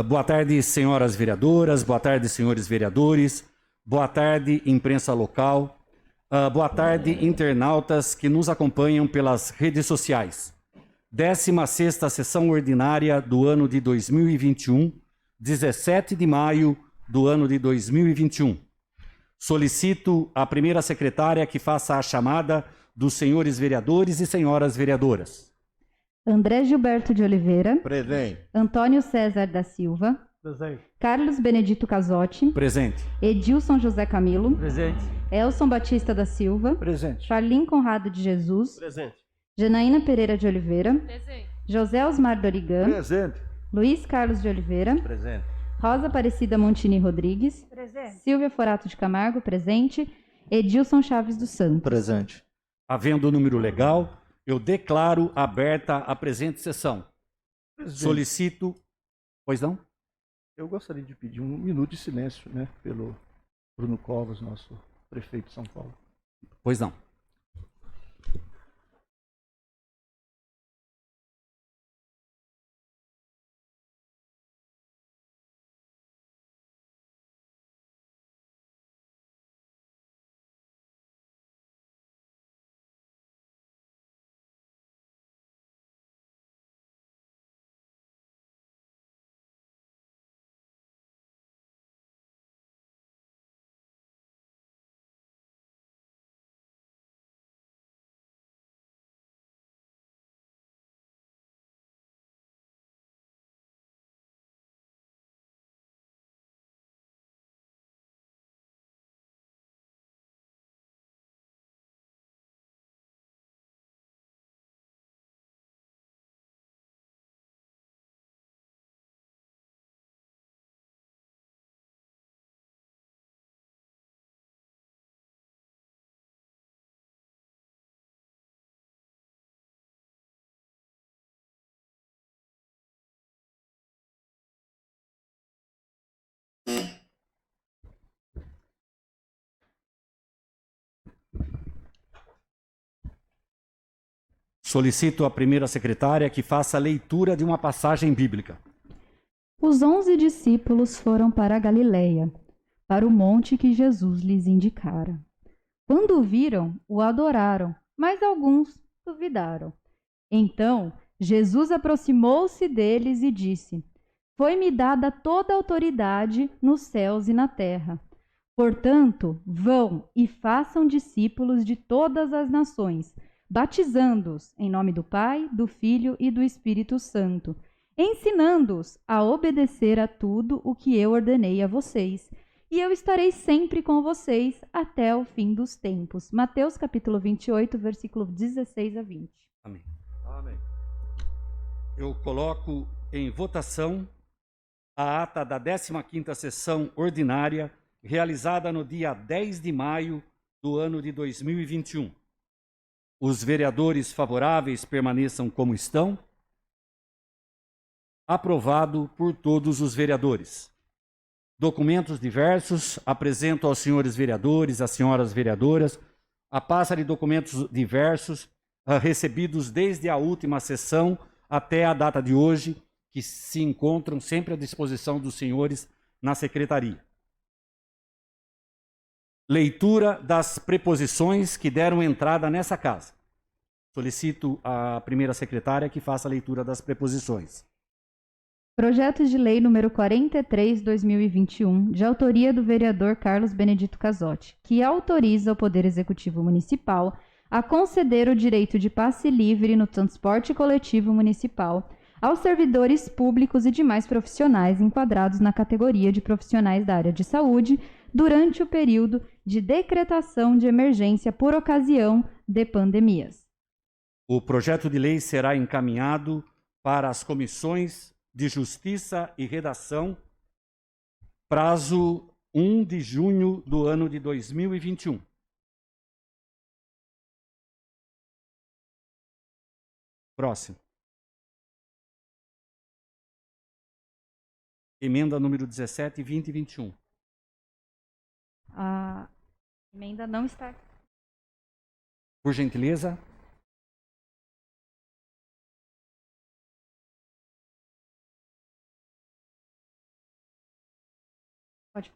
Boa tarde, senhoras vereadoras, boa tarde, senhores vereadores, boa tarde, imprensa local, boa tarde, internautas que nos acompanham pelas redes sociais. 16ª sessão ordinária do ano de 2021, 17 de maio do ano de 2021. Solicito a primeira secretária que faça a chamada dos senhores vereadores e senhoras vereadoras. André Gilberto de Oliveira. Presente. Antônio César da Silva. Presente. Carlos Benedito Casotti. Presente. Edilson José Camilo. Presente. Elson Batista da Silva. Presente. Charlin Conrado de Jesus. Presente. Janaína Pereira de Oliveira. Presente. José Osmar Dorigan. Presente. Luiz Carlos de Oliveira. Presente. Rosa Aparecida Montini Rodrigues. Presente. Silvia Forato de Camargo, presente. Edilson Chaves dos Santos. Presente. Havendo o número legal, eu declaro aberta a presente sessão. Presidente, Solicito... Pois não? eu gostaria de pedir 1 minuto de silêncio, pelo Bruno Covas, nosso prefeito de São Paulo. Pois não. Solicito a primeira secretária que faça a leitura de uma passagem bíblica. Os 11 discípulos foram para a Galiléia, para o monte que Jesus lhes indicara. Quando o viram, o adoraram, mas alguns duvidaram. Então, Jesus aproximou-se deles e disse: Foi-me dada toda a autoridade nos céus e na terra. Portanto, vão e façam discípulos de todas as nações, batizando-os em nome do Pai, do Filho e do Espírito Santo, ensinando-os a obedecer a tudo o que eu ordenei a vocês. E eu estarei sempre com vocês até o fim dos tempos. Mateus capítulo 28, versículo 16 a 20. Amém. Amém. Eu coloco em votação a ata da 15ª sessão ordinária, realizada no dia 10 de maio do ano de 2021. Os vereadores favoráveis permaneçam como estão. Aprovado por todos os vereadores. Documentos diversos. Apresento aos senhores vereadores, às senhoras vereadoras, a pasta de documentos diversos recebidos desde a última sessão até a data de hoje, que se encontram sempre à disposição dos senhores na secretaria. Leitura das preposições que deram entrada nessa casa. Solicito a primeira secretária que faça a leitura das preposições. Projeto de lei número 43/2021, de autoria do vereador Carlos Benedito Casotti, que autoriza o Poder Executivo Municipal a conceder o direito de passe livre no transporte coletivo municipal aos servidores públicos e demais profissionais enquadrados na categoria de profissionais da área de saúde durante o período de decretação de emergência por ocasião de pandemias. O projeto de lei será encaminhado para as comissões de Justiça e Redação, prazo 1 de junho do ano de 2021. Próximo. Emenda número 17, 20 e 21. A emenda não está. Por gentileza. Pode.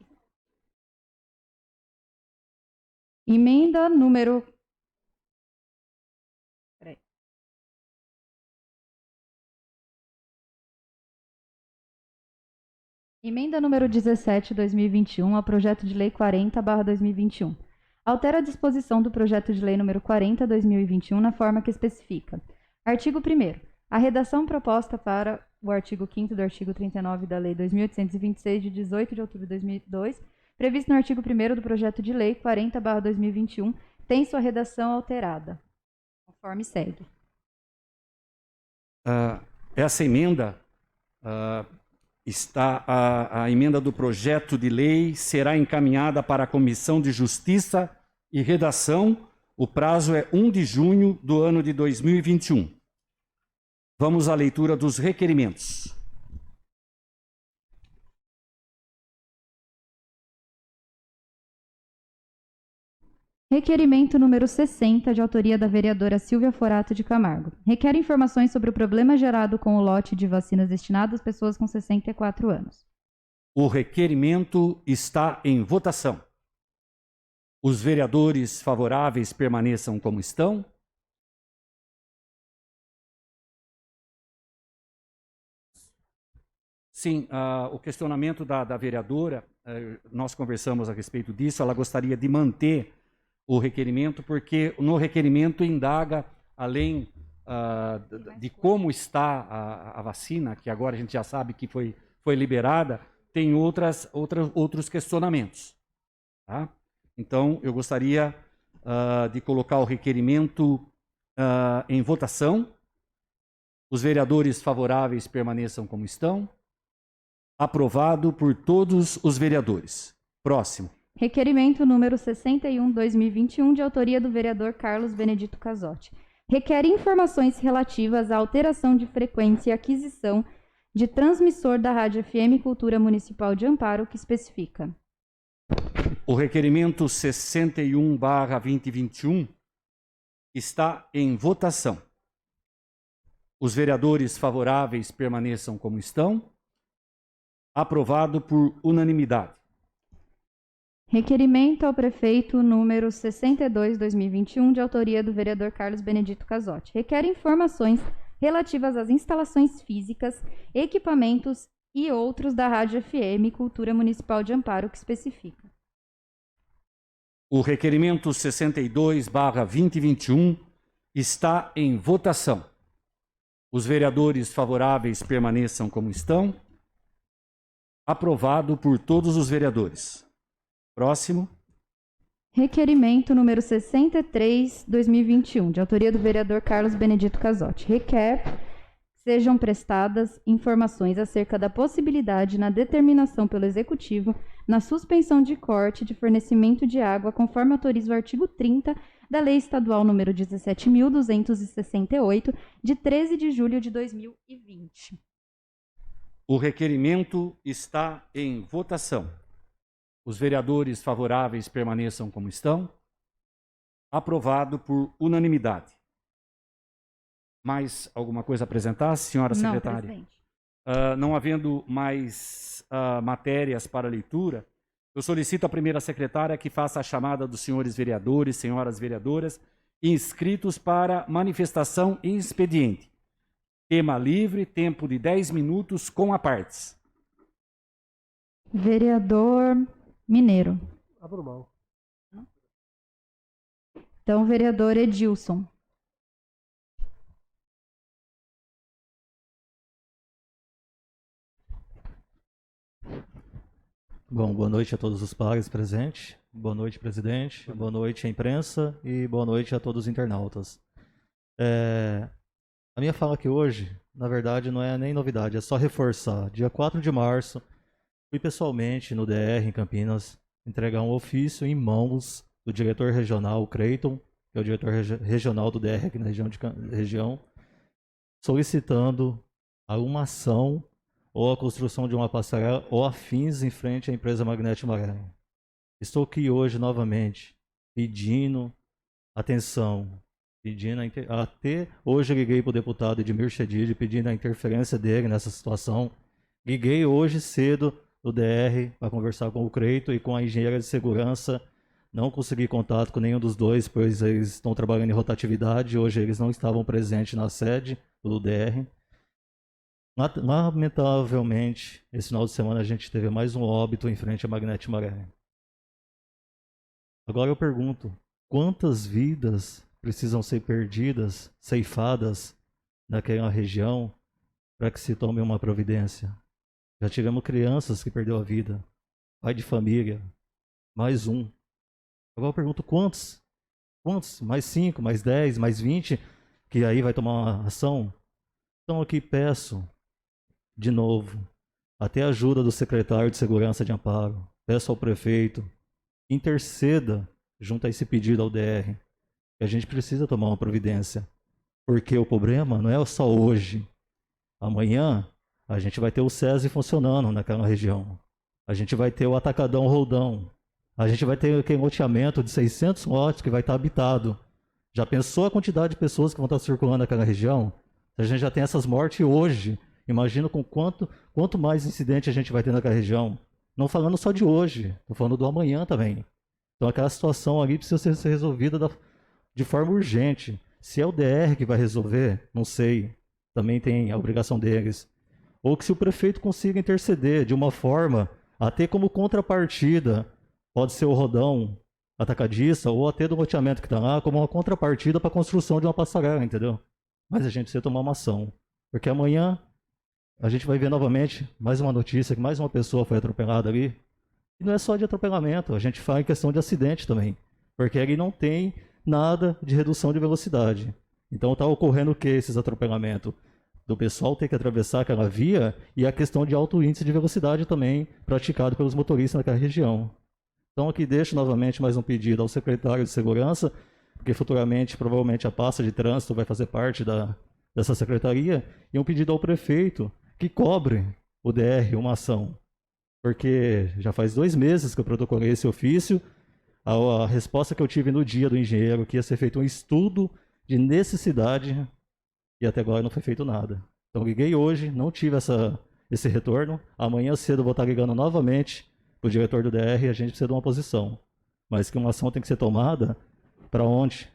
Emenda número... Peraí. Emenda número 17, 2021, ao projeto de lei 40/2021. Altera a disposição do projeto de lei número 40/2021 na forma que especifica. Artigo 1º. A redação proposta para o artigo 5º do artigo 39 da Lei 2.826, de 18 de outubro de 2002, previsto no artigo 1º do projeto de lei 40/2021, tem sua redação alterada, conforme segue. Essa emenda a emenda do projeto de lei será encaminhada para a Comissão de Justiça e Redação. O prazo é 1 de junho do ano de 2021. Vamos à leitura dos requerimentos. Requerimento número 60, de autoria da vereadora Silvia Forato de Camargo. Requer informações sobre o problema gerado com o lote de vacinas destinadas às pessoas com 64 anos. O requerimento está em votação. Os vereadores favoráveis permaneçam como estão. Sim, o questionamento da vereadora, nós conversamos a respeito disso, ela gostaria de manter o requerimento, porque no requerimento indaga, além de como está a vacina, que agora a gente já sabe que foi liberada, tem outros questionamentos. Tá? Então, eu gostaria de colocar o requerimento em votação. Os vereadores favoráveis permaneçam como estão. Aprovado por todos os vereadores. Próximo. Requerimento número 61/2021, de autoria do vereador Carlos Benedito Casotti. Requer informações relativas à alteração de frequência e aquisição de transmissor da Rádio FM Cultura Municipal de Amparo, que especifica. O requerimento 61/2021 está em votação. Os vereadores favoráveis permaneçam como estão. Aprovado por unanimidade. Requerimento ao prefeito número 62/2021, de autoria do vereador Carlos Benedito Casotti. Requer informações relativas às instalações físicas, equipamentos e outros da Rádio FM Cultura Municipal de Amparo, que especifica. O requerimento 62/2021 está em votação. Os vereadores favoráveis permaneçam como estão. Aprovado por todos os vereadores. Próximo. Requerimento número 63/2021, de autoria do vereador Carlos Benedito Casotti. Requer sejam prestadas informações acerca da possibilidade na determinação pelo Executivo na suspensão de corte de fornecimento de água, conforme autoriza o artigo 30 da Lei Estadual número 17.268, de 13 de julho de 2020. O requerimento está em votação. Os vereadores favoráveis permaneçam como estão. Aprovado por unanimidade. Mais alguma coisa a apresentar, senhora secretária? Não, presidente. Não havendo mais matérias para leitura, eu solicito à primeira secretária que faça a chamada dos senhores vereadores, senhoras vereadoras, inscritos para manifestação em expediente. Tema livre, tempo de 10 minutos com apartes. Vereador Mineiro. Abro mão. Então, vereador Edilson. Bom, boa noite a todos os pares presentes. Boa noite, presidente. Boa noite à imprensa e boa noite a todos os internautas. A minha fala aqui hoje, na verdade, não é nem novidade, é só reforçar. Dia 4 de março, fui pessoalmente no DR, em Campinas, entregar um ofício em mãos do diretor regional, o Creiton, que é o diretor regional do DR aqui na região, solicitando alguma ação ou a construção de uma passarela ou afins em frente à empresa Magnete Maranhão. Estou aqui hoje novamente pedindo atenção, até hoje liguei para o deputado Edmir Chedid pedindo a interferência dele nessa situação. Liguei hoje cedo do DR para conversar com o Creito e com a engenheira de segurança. Não consegui contato com nenhum dos dois, pois eles estão trabalhando em rotatividade. Hoje eles não estavam presentes na sede do DR. Lamentavelmente, esse final de semana a gente teve mais um óbito em frente à Magnete Maré. Agora eu pergunto, quantas vidas precisam ser perdidas, ceifadas naquela região para que se tome uma providência? Já tivemos crianças que perdeu a vida, pai de família, mais um. Agora eu pergunto quantos? Quantos? Mais 5, mais 10, mais 20, que aí vai tomar uma ação? Então aqui peço, de novo, até a ajuda do secretário de Segurança de Amparo, peço ao prefeito, interceda junto a esse pedido ao DR, que a gente precisa tomar uma providência, porque o problema não é só hoje. Amanhã a gente vai ter o SESI funcionando naquela região, a gente vai ter o Atacadão Roldão, a gente vai ter aquele loteamento de 600 lotes que vai estar habitado. Já pensou a quantidade de pessoas que vão estar circulando naquela região? A gente já tem essas mortes hoje. Imagina com quanto mais incidente a gente vai ter naquela região. Não falando só de hoje, estou falando do amanhã também. Então aquela situação ali precisa ser resolvida de forma urgente. Se é o DR que vai resolver, não sei. Também tem a obrigação deles. Ou que se o prefeito consiga interceder de uma forma, até como contrapartida, pode ser o rodão atacadista ou até do loteamento que está lá, como uma contrapartida para a construção de uma passarela, entendeu? Mas a gente precisa tomar uma ação. Porque amanhã a gente vai ver novamente mais uma notícia que mais uma pessoa foi atropelada ali. E não é só de atropelamento, a gente fala em questão de acidente também. Porque ali não tem nada de redução de velocidade. Então está ocorrendo o que esses atropelamentos? Do pessoal ter que atravessar aquela via e a questão de alto índice de velocidade também praticado pelos motoristas naquela região. Então aqui deixo novamente mais um pedido ao secretário de Segurança, porque futuramente provavelmente a pasta de trânsito vai fazer parte dessa secretaria, e um pedido ao prefeito que cobre o DR uma ação. Porque já faz 2 meses que eu protocolei esse ofício, a resposta que eu tive no dia do engenheiro que ia ser feito um estudo de necessidade e até agora não foi feito nada. Então liguei hoje, não tive esse retorno, amanhã cedo eu vou estar ligando novamente para o diretor do DR e a gente precisa de uma posição. Mas que uma ação tem que ser tomada para onde?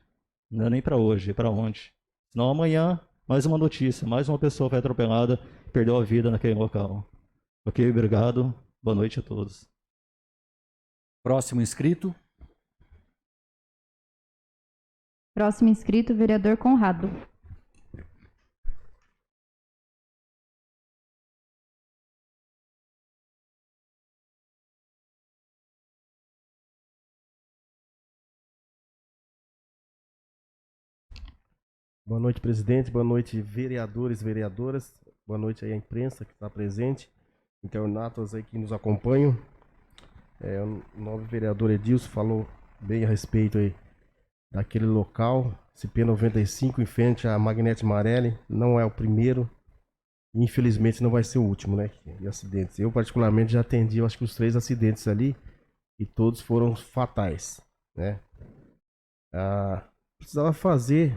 Não é nem para hoje, é para onde? Senão amanhã, mais uma notícia, mais uma pessoa foi atropelada e perdeu a vida naquele local. Ok, obrigado. Boa noite a todos. Próximo inscrito. Próximo inscrito, vereador Conrado. Boa noite, presidente. Boa noite, vereadores e vereadoras. Boa noite aí à imprensa que está presente, internautas aí que nos acompanham. O novo vereador Edilson falou bem a respeito aí daquele local, SP95, em frente à Magnete Marelli. Não é o primeiro, infelizmente não vai ser o último, né, de acidentes. Eu particularmente já atendi, eu acho que os 3 acidentes ali, e todos foram fatais, né. Precisava fazer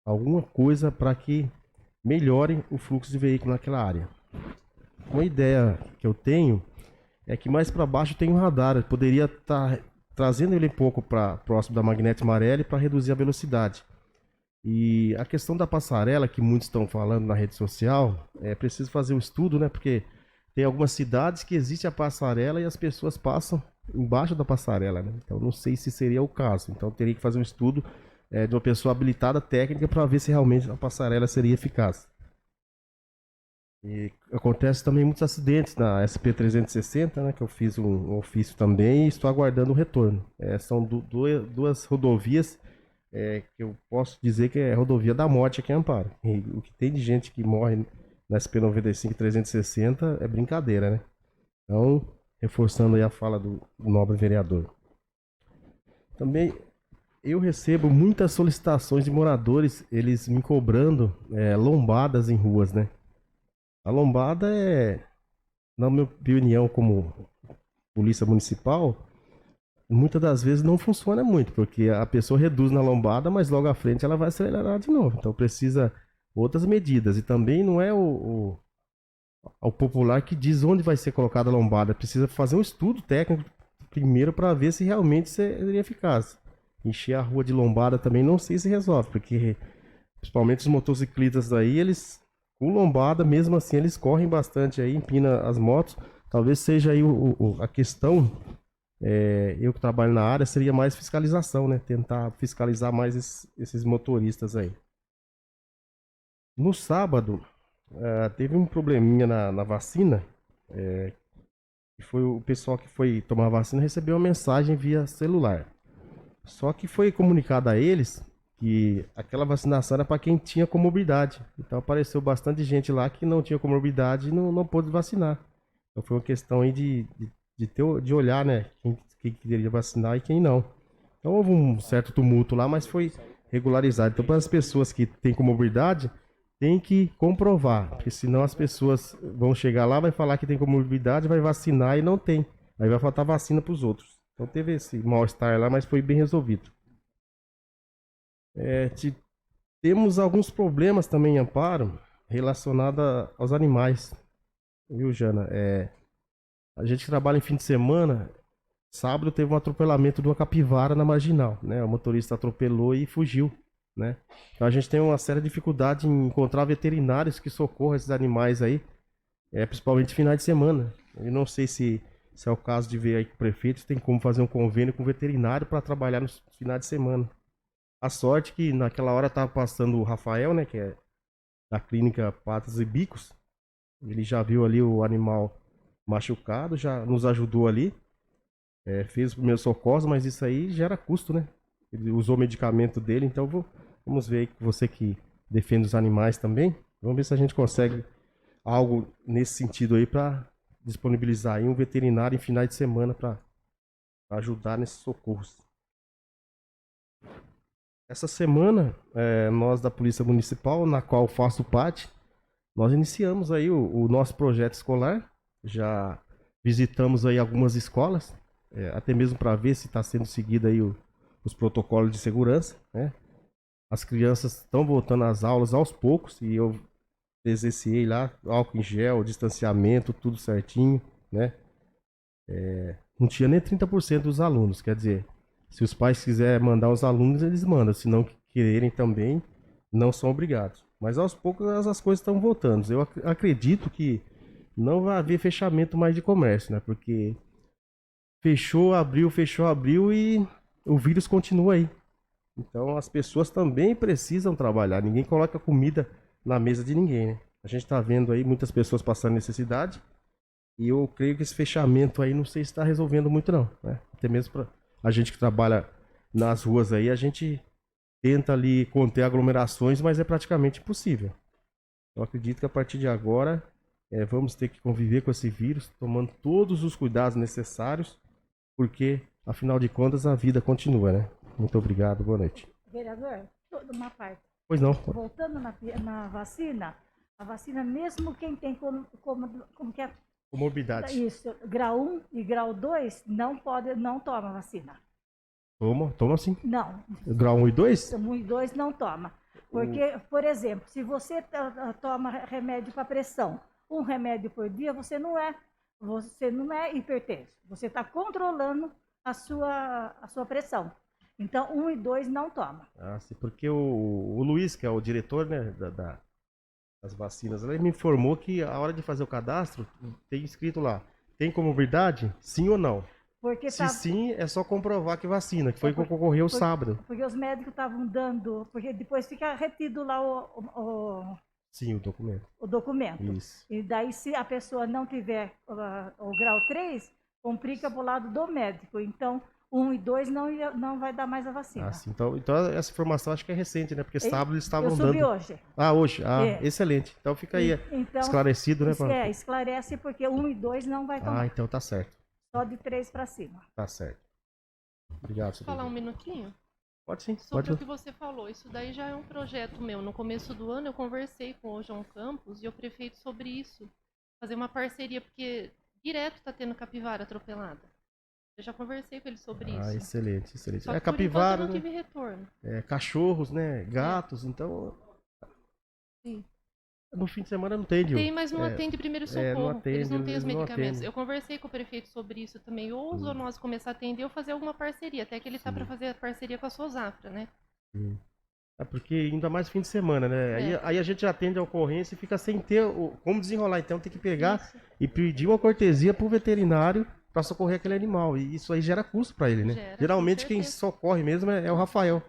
alguma coisa para que melhore o fluxo de veículos naquela área. Uma ideia que eu tenho é que mais para baixo tem um radar. Eu poderia estar trazendo ele um pouco para próximo da Magnete Marelli para reduzir a velocidade. E a questão da passarela, que muitos estão falando na rede social, é preciso fazer um estudo, né? Porque tem algumas cidades que existe a passarela e as pessoas passam embaixo da passarela, né? Então não sei se seria o caso. Então teria que fazer um estudo de uma pessoa habilitada técnica para ver se realmente a passarela seria eficaz. E acontece também muitos acidentes na SP360, né, que eu fiz um ofício também e estou aguardando o retorno. São duas rodovias que eu posso dizer que é a rodovia da morte aqui em Amparo. E o que tem de gente que morre na SP95 e 360 é brincadeira, né? Então, reforçando aí a fala do nobre vereador. Também eu recebo muitas solicitações de moradores, eles me cobrando lombadas em ruas, né? A lombada na minha opinião, como polícia municipal, muitas das vezes não funciona muito, porque a pessoa reduz na lombada, mas logo à frente ela vai acelerar de novo. Então precisa outras medidas. E também não é ao popular que diz onde vai ser colocada a lombada. Precisa fazer um estudo técnico primeiro para ver se realmente seria eficaz. Encher a rua de lombada também não sei se resolve, porque principalmente os motociclistas aí, eles com lombada, mesmo assim, eles correm bastante aí, empina as motos. Talvez seja aí a questão, eu que trabalho na área, seria mais fiscalização, né? Tentar fiscalizar mais esses motoristas aí. No sábado, teve um probleminha na vacina, que foi o pessoal que foi tomar a vacina recebeu uma mensagem via celular. Só que foi comunicado a eles que aquela vacinação era para quem tinha comorbidade. Então apareceu bastante gente lá que não tinha comorbidade e não pôde vacinar. Então foi uma questão aí de olhar, né, quem queria vacinar e quem não. Então houve um certo tumulto lá, mas foi regularizado. Então para as pessoas que têm comorbidade, tem que comprovar, porque senão as pessoas vão chegar lá, vai falar que tem comorbidade, vai vacinar e não tem. Aí vai faltar vacina para os outros. Então teve esse mal-estar lá, mas foi bem resolvido. Temos alguns problemas também em Amparo relacionados aos animais. Viu, Jana? A gente trabalha em fim de semana. Sábado teve um atropelamento de uma capivara na Marginal, né? O motorista atropelou e fugiu, né? Então a gente tem uma séria dificuldade em encontrar veterinários que socorram esses animais aí, principalmente finais de semana. Eu não sei se é o caso de ver aí que o prefeito tem como fazer um convênio com o veterinário para trabalhar nos finais de semana. A sorte que naquela hora estava passando o Rafael, né, que é da clínica Patas e Bicos. Ele já viu ali o animal machucado, já nos ajudou ali, fez os primeiros socorros, mas isso aí gera custo, né? Ele usou o medicamento dele, então vamos ver aí, você que defende os animais também, vamos ver se a gente consegue algo nesse sentido aí para disponibilizar aí um veterinário em finais de semana para ajudar nesses socorros. Essa semana, nós da Polícia Municipal, na qual faço parte, nós iniciamos aí o nosso projeto escolar. Já visitamos aí algumas escolas, até mesmo para ver se está sendo seguido aí os protocolos de segurança, né? As crianças estão voltando às aulas aos poucos e eu presenciei lá álcool em gel, distanciamento, tudo certinho, né? Não tinha nem 30% dos alunos, quer dizer, se os pais quiserem mandar os alunos, eles mandam. Se não quererem também, não são obrigados. Mas aos poucos as coisas estão voltando. Eu acredito que não vai haver fechamento mais de comércio, né? Porque fechou, abriu e o vírus continua aí. Então as pessoas também precisam trabalhar. Ninguém coloca comida na mesa de ninguém, né? A gente está vendo aí muitas pessoas passando necessidade. E eu creio que esse fechamento aí não sei se está resolvendo muito não, né? Até mesmo para a gente que trabalha nas ruas aí, a gente tenta ali conter aglomerações, mas é praticamente impossível. Eu acredito que a partir de agora vamos ter que conviver com esse vírus, tomando todos os cuidados necessários, porque afinal de contas a vida continua, né? Muito obrigado, boa noite. Vereador, toda uma parte. Pois não. Voltando na vacina, a vacina mesmo quem tem como que é Comorbidade. isso, grau 1 e grau 2 não toma vacina. Toma sim. Não. Grau 1 e 2? 1 e 2 não toma. Porque, por exemplo, se você toma remédio para pressão, um remédio por dia, você não é hipertenso. Você está controlando a sua pressão. Então, 1 e 2 não toma. Ah, sim, porque o Luiz, que é o diretor, né, das vacinas, ele me informou que a hora de fazer o cadastro, tem escrito lá, tem comorbidade? Sim ou não? Porque Se sim, é só comprovar que vacina, que foi o que ocorreu sábado. Porque os médicos estavam dando, porque depois fica retido lá Sim, o documento. o documento. Isso. E daí, se a pessoa não tiver o grau 3, complica para o lado do médico. Então, 1 e 2 não vai dar mais a vacina. Ah, sim. Então essa informação acho que é recente, né? Porque sábado eles estavam Eu dando. subi hoje. Ah, hoje? Ah, excelente. Então fica aí Então, esclarecido, né? Esclarece porque 1 e 2 não vai tomar. Ah, então tá certo. Só de 3 para cima. Tá certo. Obrigado, Posso falar um minutinho? Pode sim. Sobre o que você falou. Isso daí já é um projeto meu. No começo do ano eu conversei com o João Campos e o prefeito sobre isso. Fazer uma parceria, porque direto tá tendo capivara atropelada. Eu já conversei com ele sobre isso. Ah, excelente, excelente. Só que capivara, por enquanto eu não né? tive retorno. Cachorros, né? Gatos, então. Sim. No fim de semana não atende. Tem, mas não atende primeiro socorro. não atende, Eles não têm eles os não medicamentos. atendem. Eu conversei com o prefeito sobre isso também. Ou o zoonose começar a atender ou fazer alguma parceria. Até que ele tá para fazer a parceria com a Sosafra, né? É porque ainda mais fim de semana, né? Aí a gente atende a ocorrência e fica sem ter como desenrolar. Então tem que pegar Isso. e pedir uma cortesia pro veterinário para socorrer aquele animal. E isso aí gera custo para ele, né? Gera, Geralmente com quem certeza. socorre mesmo é o Rafael.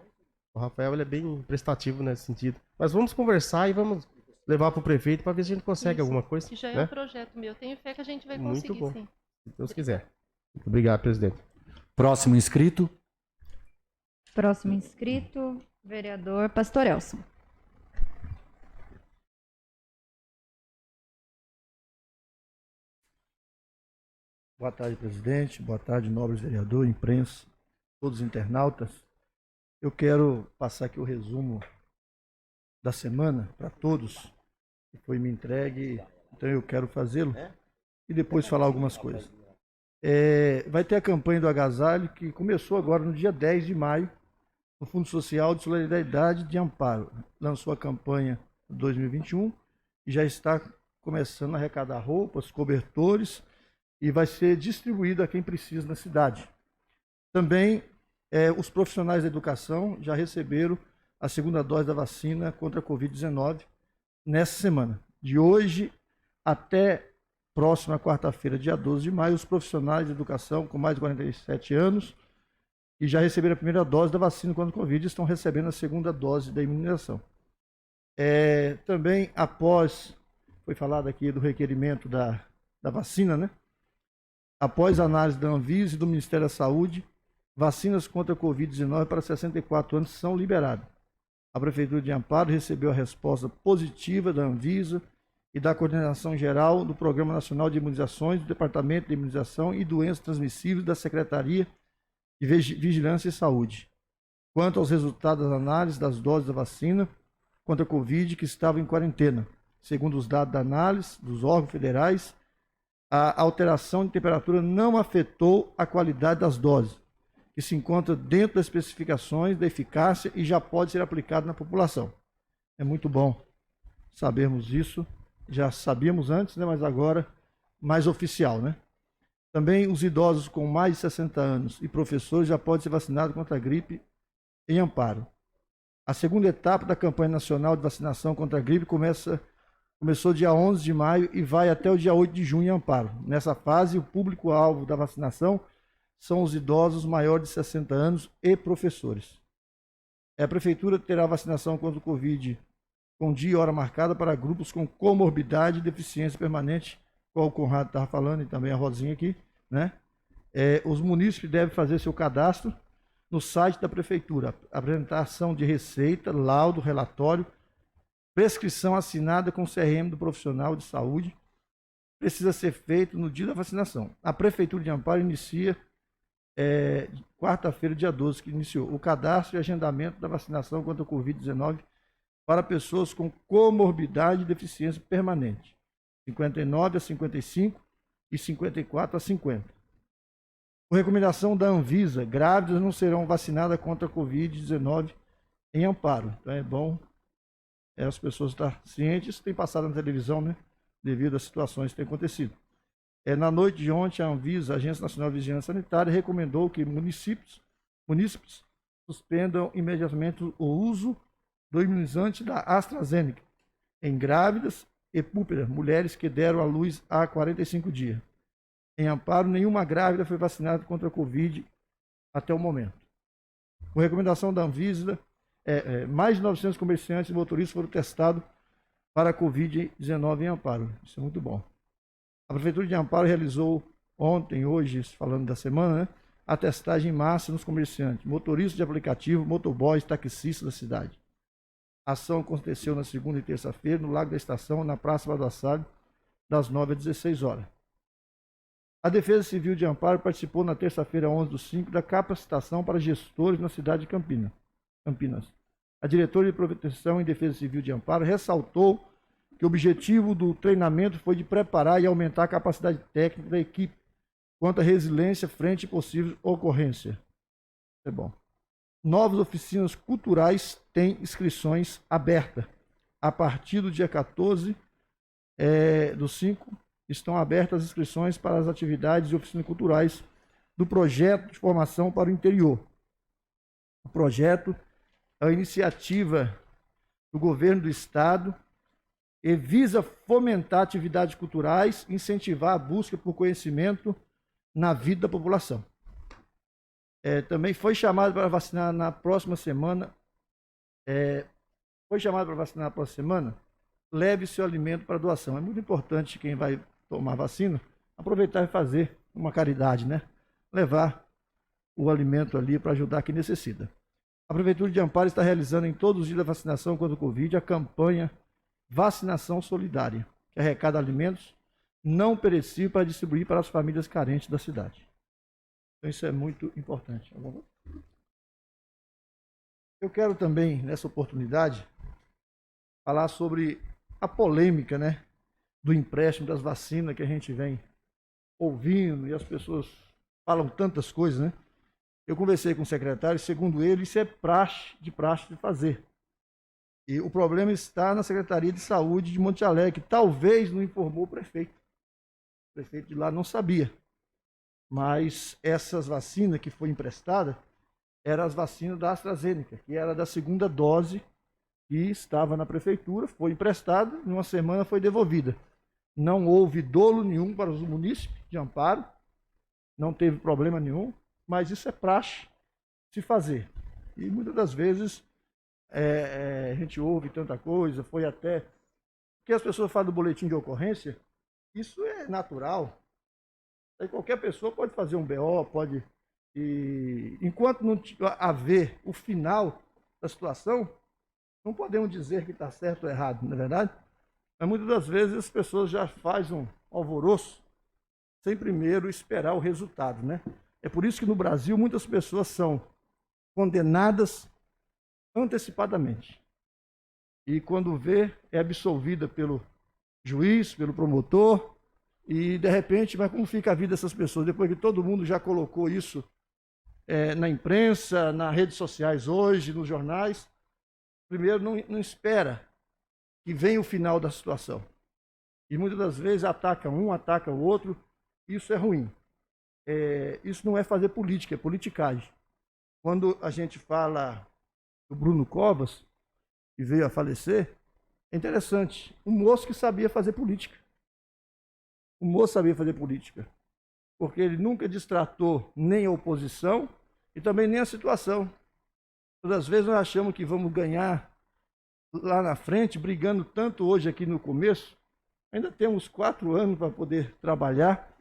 O Rafael ele é bem prestativo nesse sentido. Mas vamos conversar e vamos levar pro prefeito para ver se a gente consegue Isso. alguma coisa. Que já é né? um projeto meu. Tenho fé que a gente vai Muito conseguir, bom. sim. Se Deus quiser. Muito obrigado, presidente. Próximo inscrito. Próximo inscrito, vereador Pastorelson. Boa tarde, presidente. Boa tarde, nobres vereadores, imprensa, todos os internautas. Eu quero passar aqui o resumo da semana para todos, que foi me entregue, então eu quero fazê-lo e depois falar algumas coisas. Vai ter a campanha do agasalho que começou agora no dia 10 de maio, no Fundo Social de Solidariedade de Amparo. Lançou a campanha 2021 e já está começando a arrecadar roupas, cobertores e vai ser distribuído a quem precisa na cidade. Também os profissionais da educação já receberam a segunda dose da vacina contra a Covid-19 nessa semana. De hoje até próxima quarta-feira, dia 12 de maio, os profissionais de educação com mais de 47 anos e já receberam a primeira dose da vacina contra a Covid estão recebendo a segunda dose da imunização. Também, após, foi falado aqui do requerimento da vacina, né? Após a análise da Anvisa e do Ministério da Saúde, vacinas contra a Covid-19 para 64 anos são liberadas. A Prefeitura de Amparo recebeu a resposta positiva da Anvisa e da Coordenação Geral do Programa Nacional de Imunizações, do Departamento de Imunização e Doenças Transmissíveis da Secretaria de Vigilância e Saúde, quanto aos resultados das análises das doses da vacina contra a Covid que estavam em quarentena. Segundo os dados da análise dos órgãos federais, a alteração de temperatura não afetou a qualidade das doses, que se encontra dentro das especificações da eficácia e já pode ser aplicado na população. É muito bom sabermos isso. Já sabíamos antes, né, mas agora mais oficial, né? Também os idosos com mais de 60 anos e professores já podem ser vacinados contra a gripe em Amparo. A segunda etapa da campanha nacional de vacinação contra a gripe começou dia 11 de maio e vai até o dia 8 de junho em Amparo. Nessa fase, o público-alvo da vacinação são os idosos maiores de 60 anos e professores. A Prefeitura terá vacinação contra o Covid com dia e hora marcada para grupos com comorbidade e deficiência permanente, qual o Conrado estava falando e também a Rosinha aqui, né? Os munícipes devem fazer seu cadastro no site da Prefeitura, apresentação de receita, laudo, relatório, prescrição assinada com o CRM do profissional de saúde, precisa ser feito no dia da vacinação. A Prefeitura de Amparo inicia quarta-feira, dia 12, que iniciou o cadastro e agendamento da vacinação contra a Covid-19 para pessoas com comorbidade e deficiência permanente, 59 a 55 e 54 a 50. Por recomendação da Anvisa, grávidas não serão vacinadas contra a Covid-19 em Amparo. Então é bom as pessoas estar cientes. Isso tem passado na televisão, né? Devido às situações que têm acontecido. Na noite de ontem, a Anvisa, a Agência Nacional de Vigilância Sanitária, recomendou que munícipes suspendam imediatamente o uso do imunizante da AstraZeneca em grávidas e puérperas, mulheres que deram à luz há 45 dias. Em Amparo, nenhuma grávida foi vacinada contra a Covid até o momento. Por recomendação da Anvisa, mais de 900 comerciantes e motoristas foram testados para a Covid-19 em Amparo. Isso é muito bom. A Prefeitura de Amparo realizou ontem, hoje, falando da semana, né, a testagem em massa nos comerciantes, motoristas de aplicativo, motoboys, taxistas da cidade. A ação aconteceu na segunda e terça-feira no Lago da Estação, na Praça Valdassarre, das 9 às 16 horas. A Defesa Civil de Amparo participou na terça-feira, 11/5, da capacitação para gestores na cidade de Campinas. A diretora de Proteção e Defesa Civil de Amparo ressaltou que o objetivo do treinamento foi de preparar e aumentar a capacidade técnica da equipe quanto à resiliência frente a possíveis ocorrências. É bom. Novas oficinas culturais têm inscrições abertas. a partir do dia 14 do 5, estão abertas as inscrições para as atividades e oficinas culturais do projeto de formação para o interior. O projeto é uma iniciativa do governo do estado e visa fomentar atividades culturais, incentivar a busca por conhecimento na vida da população. Também foi chamado para vacinar na próxima semana. Leve seu alimento para doação. É muito importante quem vai tomar vacina aproveitar e fazer uma caridade, né? Levar o alimento ali para ajudar quem necessita. A Prefeitura de Amparo está realizando em todos os dias da vacinação contra o Covid a campanha Vacinação Solidária, que arrecada alimentos não perecíveis para distribuir para as famílias carentes da cidade. Então isso é muito importante. Eu quero também, nessa oportunidade, falar sobre a polêmica, né, do empréstimo das vacinas que a gente vem ouvindo e as pessoas falam tantas coisas, né? Eu conversei com o secretário e, segundo ele, isso é praxe de fazer. E o problema está na Secretaria de Saúde de Monte Alegre, que talvez não informou o prefeito. O prefeito de lá não sabia. Mas essas vacinas que foi emprestada eram as vacinas da AstraZeneca, que era da segunda dose, que estava na prefeitura, foi emprestada, em uma semana foi devolvida. Não houve dolo nenhum para os munícipes de Amparo, não teve problema nenhum, mas isso é praxe se fazer. E muitas das vezes a gente ouve tanta coisa, foi até... Porque as pessoas falam do boletim de ocorrência, isso é natural. Aí qualquer pessoa pode fazer um BO, pode... E enquanto não haver o final da situação, não podemos dizer que está certo ou errado, não é verdade? Mas muitas das vezes as pessoas já fazem um alvoroço sem primeiro esperar o resultado, né? É por isso que no Brasil muitas pessoas são condenadas antecipadamente. E quando vê, é absolvida pelo juiz, pelo promotor, e de repente, mas como fica a vida dessas pessoas? Depois que todo mundo já colocou isso na imprensa, nas redes sociais hoje, nos jornais, primeiro não espera que venha o final da situação. E muitas das vezes ataca um, ataca o outro, isso é ruim. Isso não é fazer política, é politicagem. Quando a gente fala do Bruno Covas, que veio a falecer, é interessante. Um moço que sabia fazer política. O moço sabia fazer política. Porque ele nunca distratou nem a oposição e também nem a situação. Todas as vezes nós achamos que vamos ganhar lá na frente, brigando tanto hoje aqui no começo. Ainda temos 4 anos para poder trabalhar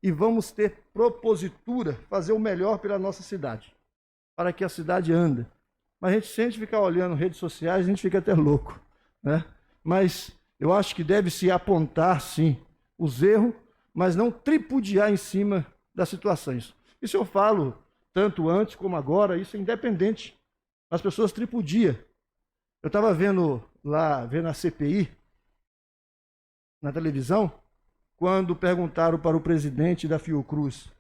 e vamos ter propositura, fazer o melhor pela nossa cidade, para que a cidade ande. Mas a gente ficar olhando redes sociais, a gente fica até louco, né? Mas eu acho que deve-se apontar, sim, os erros, mas não tripudiar em cima das situações. Isso eu falo tanto antes como agora, isso é independente. As pessoas tripudiam. Eu estava vendo a CPI, na televisão, quando perguntaram para o presidente da Fiocruz,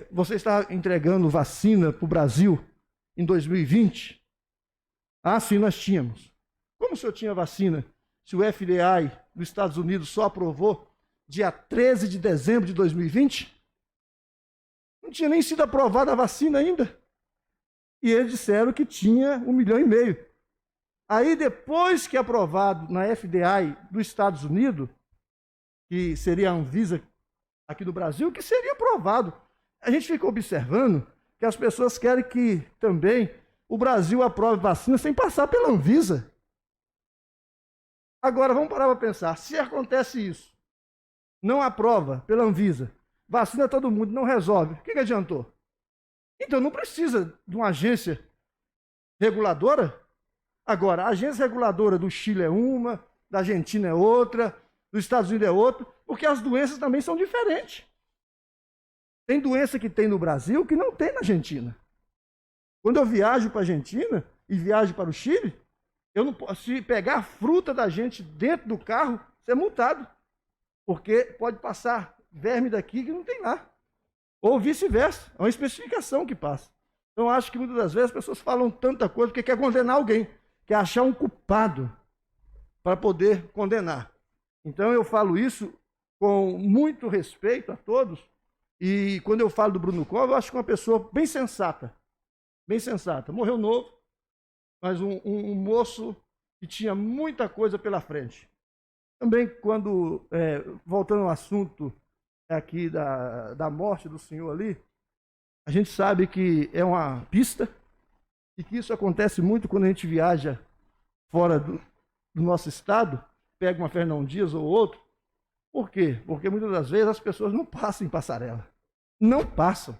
você está entregando vacina para o Brasil em 2020? Ah, sim, nós tínhamos. Como o senhor tinha vacina se o FDA dos Estados Unidos só aprovou dia 13 de dezembro de 2020? Não tinha nem sido aprovada a vacina ainda. E eles disseram que tinha 1,5 milhão. Aí, depois que é aprovado na FDA dos Estados Unidos, que seria a Anvisa aqui do Brasil, que seria aprovado. A gente fica observando que as pessoas querem que também o Brasil aprove vacina sem passar pela Anvisa. Agora, vamos parar para pensar. Se acontece isso, não aprova pela Anvisa, vacina todo mundo, não resolve, o que adiantou? Então, não precisa de uma agência reguladora. Agora, a agência reguladora do Chile é uma, da Argentina é outra, dos Estados Unidos é outra, porque as doenças também são diferentes. Tem doença que tem no Brasil que não tem na Argentina. Quando eu viajo para a Argentina e viajo para o Chile, eu não posso, se pegar a fruta da gente dentro do carro, ser multado. Porque pode passar verme daqui que não tem lá. Ou vice-versa. É uma especificação que passa. Então, eu acho que muitas das vezes as pessoas falam tanta coisa porque quer condenar alguém, quer achar um culpado. para poder condenar. Então eu falo isso com muito respeito a todos, e quando eu falo do Bruno Covas, eu acho que é uma pessoa bem sensata. Bem sensata. Morreu novo, mas um moço que tinha muita coisa pela frente. Também quando, voltando ao assunto aqui da morte do senhor ali, a gente sabe que é uma pista e que isso acontece muito quando a gente viaja fora do nosso estado, pega uma Fernão Dias ou outro. Por quê? Porque muitas das vezes as pessoas não passam em passarela. Não passam.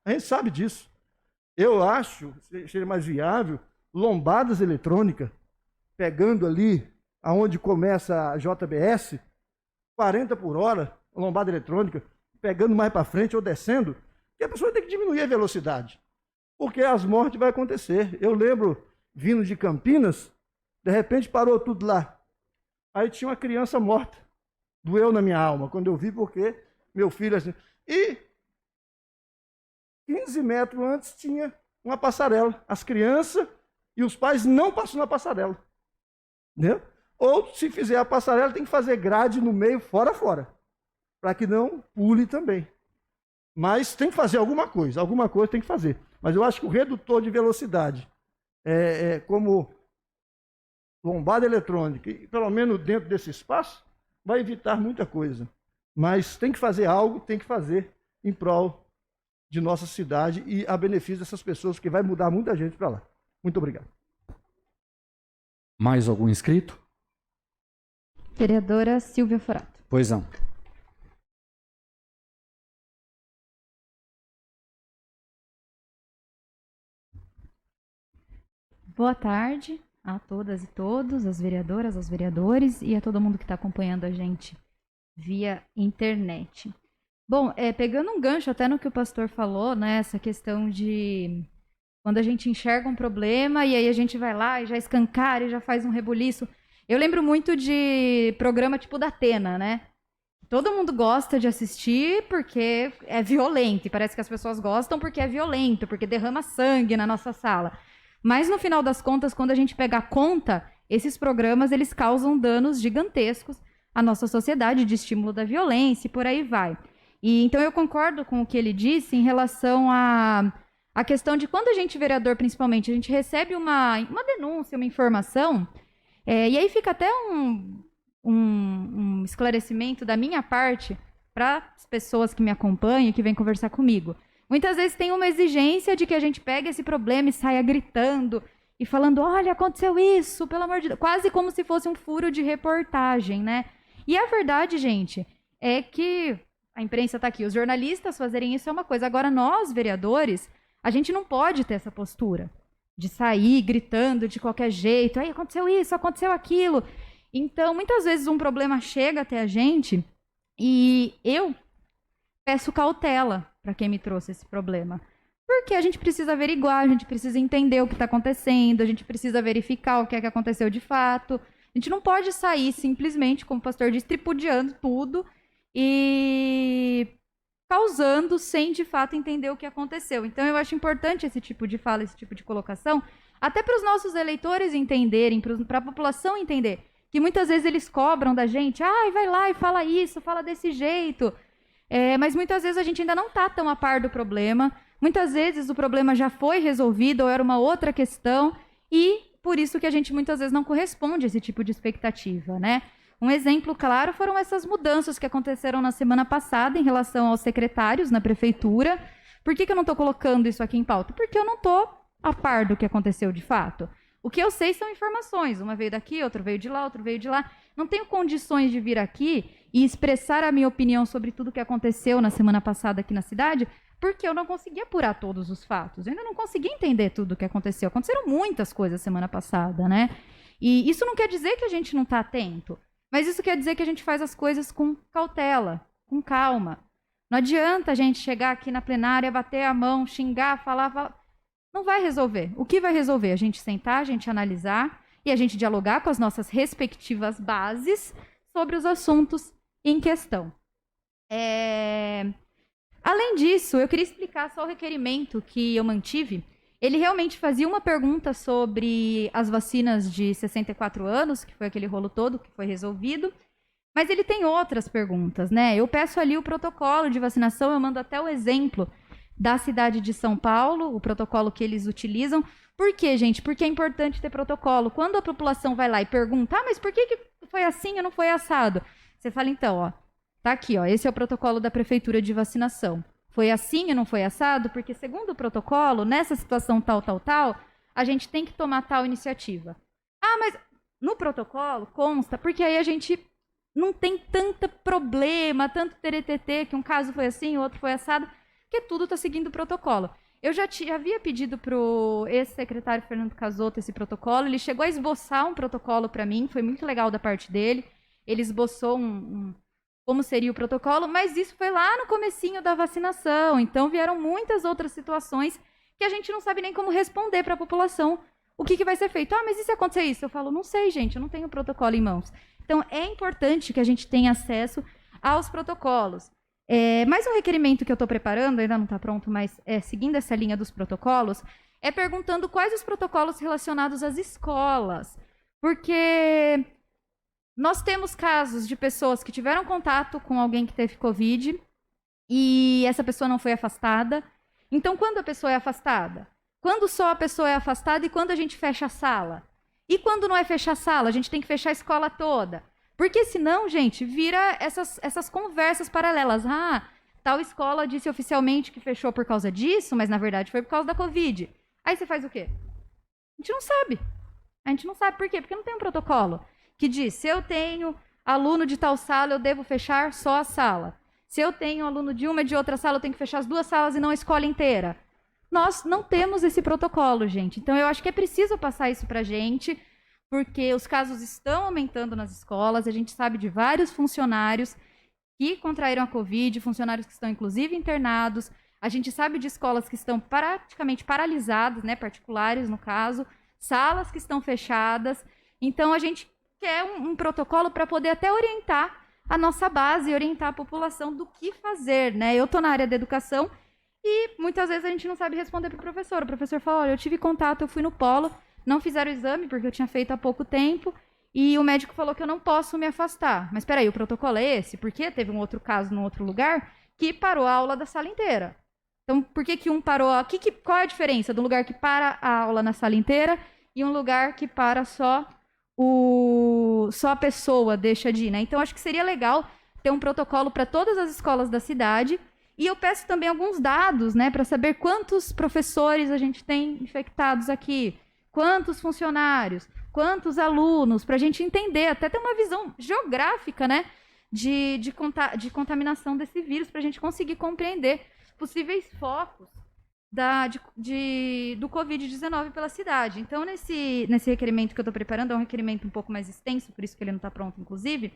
A gente sabe disso. Eu acho que seria mais viável lombadas eletrônicas, pegando ali aonde começa a JBS, 40 por hora, lombada eletrônica, pegando mais para frente ou descendo, que a pessoa tem que diminuir a velocidade, porque as mortes vão acontecer. Eu lembro, vindo de Campinas, de repente parou tudo lá. Aí tinha uma criança morta. Doeu na minha alma quando eu vi, porque meu filho assim... E 15 metros antes tinha uma passarela. As crianças e os pais não passam na passarela. Entendeu? Ou, se fizer a passarela, tem que fazer grade no meio, fora, para que não pule também. Mas tem que fazer alguma coisa tem que fazer. Mas eu acho que o redutor de velocidade, como lombada eletrônica, e pelo menos dentro desse espaço, vai evitar muita coisa. Mas tem que fazer algo, tem que fazer em prol de nossa cidade e a benefício dessas pessoas, que vai mudar muita gente para lá. Muito obrigado. Mais algum inscrito? Vereadora Silvia Forato. Pois não. Boa tarde a todas e todos, as vereadoras, aos vereadores e a todo mundo que está acompanhando a gente via internet. Bom, pegando um gancho até no que o pastor falou, né, essa questão de quando a gente enxerga um problema e aí a gente vai lá e já escancara e já faz um rebuliço. Eu lembro muito de programa tipo da Atena, né? Todo mundo gosta de assistir porque é violento, e parece que as pessoas gostam porque é violento, porque derrama sangue na nossa sala. Mas no final das contas, quando a gente pega a conta, esses programas eles causam danos gigantescos à nossa sociedade, de estímulo da violência e por aí vai. E então eu concordo com o que ele disse em relação à questão de quando a gente, vereador principalmente, a gente recebe uma denúncia, uma informação, e aí fica até um esclarecimento da minha parte para as pessoas que me acompanham, que vêm conversar comigo. Muitas vezes tem uma exigência de que a gente pegue esse problema e saia gritando e falando, olha, aconteceu isso, pelo amor de Deus, quase como se fosse um furo de reportagem, né? E a verdade, gente, é que a imprensa está aqui, os jornalistas fazerem isso é uma coisa. Agora, nós, vereadores, a gente não pode ter essa postura de sair gritando de qualquer jeito, aí aconteceu isso, aconteceu aquilo. Então, muitas vezes um problema chega até a gente e eu peço cautela para quem me trouxe esse problema. Porque a gente precisa averiguar, a gente precisa entender o que está acontecendo, a gente precisa verificar o que é que aconteceu de fato. A gente não pode sair simplesmente, como o pastor disse, tripudiando tudo e causando sem, de fato, entender o que aconteceu. Então, eu acho importante esse tipo de fala, esse tipo de colocação, até para os nossos eleitores entenderem, para a população entender, que muitas vezes eles cobram da gente, vai lá e fala isso, fala desse jeito. Mas muitas vezes a gente ainda não está tão a par do problema. Muitas vezes o problema já foi resolvido ou era uma outra questão e por isso que a gente muitas vezes não corresponde a esse tipo de expectativa, né? Um exemplo claro foram essas mudanças que aconteceram na semana passada em relação aos secretários na prefeitura. Por que eu não estou colocando isso aqui em pauta? Porque eu não estou a par do que aconteceu de fato. O que eu sei são informações. Uma veio daqui, outra veio de lá, outra veio de lá. Não tenho condições de vir aqui e expressar a minha opinião sobre tudo que aconteceu na semana passada aqui na cidade, porque eu não consegui apurar todos os fatos. Eu ainda não consegui entender tudo o que aconteceu. Aconteceram muitas coisas semana passada, né? E isso não quer dizer que a gente não está atento, mas isso quer dizer que a gente faz as coisas com cautela, com calma. Não adianta a gente chegar aqui na plenária, bater a mão, xingar, falar. Não vai resolver. O que vai resolver? A gente sentar, a gente analisar e a gente dialogar com as nossas respectivas bases sobre os assuntos em questão. Além disso, eu queria explicar só o requerimento que eu mantive ele realmente fazia uma pergunta sobre as vacinas de 64 anos, que foi aquele rolo todo que foi resolvido, mas ele tem outras perguntas, né? Eu peço ali o protocolo de vacinação, eu mando até o exemplo da cidade de São Paulo, o protocolo que eles utilizam. Por quê, gente? Porque é importante ter protocolo. Quando a população vai lá e pergunta, mas por que foi assim e não foi assado? Você fala, então, ó, tá aqui, ó, esse é o protocolo da prefeitura de vacinação. Foi assim e não foi assado? Porque, segundo o protocolo, nessa situação tal, a gente tem que tomar tal iniciativa. Ah, mas no protocolo consta, porque aí a gente não tem tanto problema, tanto teretetê, que um caso foi assim, o outro foi assado, que tudo está seguindo o protocolo. Eu já havia pedido para o ex-secretário Fernando Casotto esse protocolo, ele chegou a esboçar um protocolo para mim, foi muito legal da parte dele, ele esboçou como seria o protocolo, mas isso foi lá no comecinho da vacinação, então vieram muitas outras situações que a gente não sabe nem como responder para a população o que vai ser feito. Ah, mas e se acontecer isso? Eu falo, não sei, gente, eu não tenho protocolo em mãos. Então, é importante que a gente tenha acesso aos protocolos. Mais um requerimento que eu estou preparando, ainda não está pronto, mas seguindo essa linha dos protocolos, é perguntando quais os protocolos relacionados às escolas. Porque nós temos casos de pessoas que tiveram contato com alguém que teve Covid e essa pessoa não foi afastada. Então, quando a pessoa é afastada? Quando só a pessoa é afastada e quando a gente fecha a sala? E quando não é fechar a sala, a gente tem que fechar a escola toda. Porque senão, gente, vira essas conversas paralelas. Ah, tal escola disse oficialmente que fechou por causa disso, mas na verdade foi por causa da Covid. Aí você faz o quê? A gente não sabe. A gente não sabe por quê? Porque não tem um protocolo que diz, se eu tenho aluno de tal sala, eu devo fechar só a sala. Se eu tenho aluno de uma e de outra sala, eu tenho que fechar as duas salas e não a escola inteira. Nós não temos esse protocolo, gente. Então, eu acho que é preciso passar isso para a gente, porque os casos estão aumentando nas escolas. A gente sabe de vários funcionários que contraíram a Covid, funcionários que estão, inclusive, internados. A gente sabe de escolas que estão praticamente paralisadas, né, particulares, no caso, salas que estão fechadas. Então, a gente quer um protocolo para poder até orientar a nossa base, orientar a população do que fazer, né? Eu estou na área da educação e muitas vezes a gente não sabe responder para o professor. O professor fala, olha, eu tive contato, eu fui no polo, não fizeram o exame porque eu tinha feito há pouco tempo e o médico falou que eu não posso me afastar. Mas espera aí, o protocolo é esse? Porque teve um outro caso num outro lugar que parou a aula da sala inteira. Então, por que um parou? Qual é a diferença do lugar que para a aula na sala inteira e um lugar que para só a pessoa deixa de ir, né? Então, acho que seria legal ter um protocolo para todas as escolas da cidade. E eu peço também alguns dados, né, para saber quantos professores a gente tem infectados aqui, quantos funcionários, quantos alunos, para a gente entender, até ter uma visão geográfica, né, de contaminação desse vírus, para a gente conseguir compreender possíveis focos do Covid-19 pela cidade. Então, nesse requerimento que eu estou preparando, é um requerimento um pouco mais extenso, por isso que ele não está pronto, inclusive,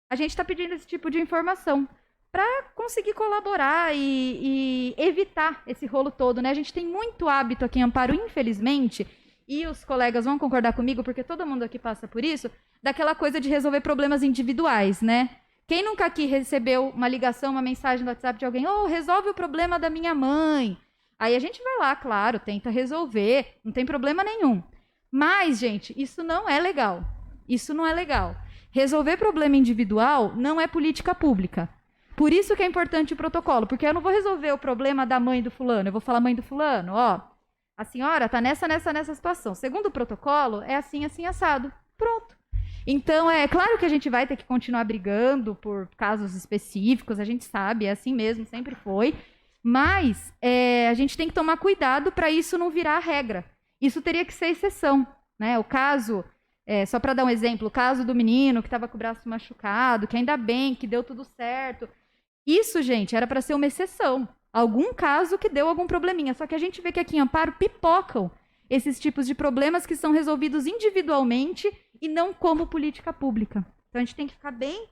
a gente está pedindo esse tipo de informação para conseguir colaborar e evitar esse rolo todo, né? A gente tem muito hábito aqui em Amparo, infelizmente, e os colegas vão concordar comigo, porque todo mundo aqui passa por isso, daquela coisa de resolver problemas individuais, né? Quem nunca aqui recebeu uma ligação, uma mensagem no WhatsApp de alguém, resolve o problema da minha mãe. Aí a gente vai lá, claro, tenta resolver, não tem problema nenhum. Mas, gente, isso não é legal. Isso não é legal. Resolver problema individual não é política pública. Por isso que é importante o protocolo, porque eu não vou resolver o problema da mãe do fulano, eu vou falar, mãe do fulano, a senhora está nessa situação. Segundo o protocolo, é assim, assim, assado. Pronto. Então, é claro que a gente vai ter que continuar brigando por casos específicos, a gente sabe, é assim mesmo, sempre foi. Mas a gente tem que tomar cuidado para isso não virar regra. Isso teria que ser exceção, né? O caso, só para dar um exemplo, o caso do menino que estava com o braço machucado, que ainda bem, que deu tudo certo. Isso, gente, era para ser uma exceção. Algum caso que deu algum probleminha. Só que a gente vê que aqui em Amparo pipocam esses tipos de problemas que são resolvidos individualmente e não como política pública. Então, a gente tem que ficar bem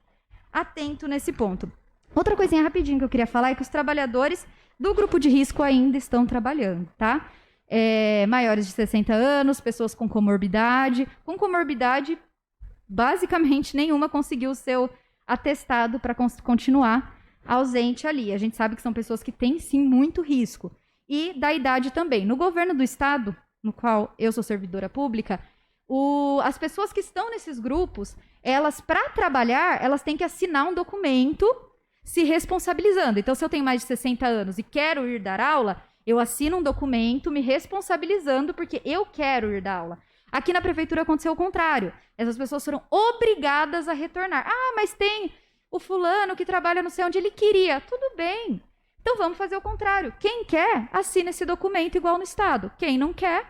atento nesse ponto. Outra coisinha rapidinho que eu queria falar é que os trabalhadores do grupo de risco ainda estão trabalhando, tá? Maiores de 60 anos, pessoas com comorbidade. Com comorbidade, basicamente nenhuma conseguiu o seu atestado para continuar ausente ali. A gente sabe que são pessoas que têm, sim, muito risco. e da idade também. No governo do estado, no qual eu sou servidora pública, as pessoas que estão nesses grupos, elas, para trabalhar, elas têm que assinar um documento se responsabilizando. Então, se eu tenho mais de 60 anos e quero ir dar aula, eu assino um documento me responsabilizando porque eu quero ir dar aula. Aqui na prefeitura aconteceu o contrário. Essas pessoas foram obrigadas a retornar. Ah, mas tem o fulano que trabalha não sei onde ele queria. Tudo bem. Então vamos fazer o contrário. Quem quer, assina esse documento igual no Estado. Quem não quer,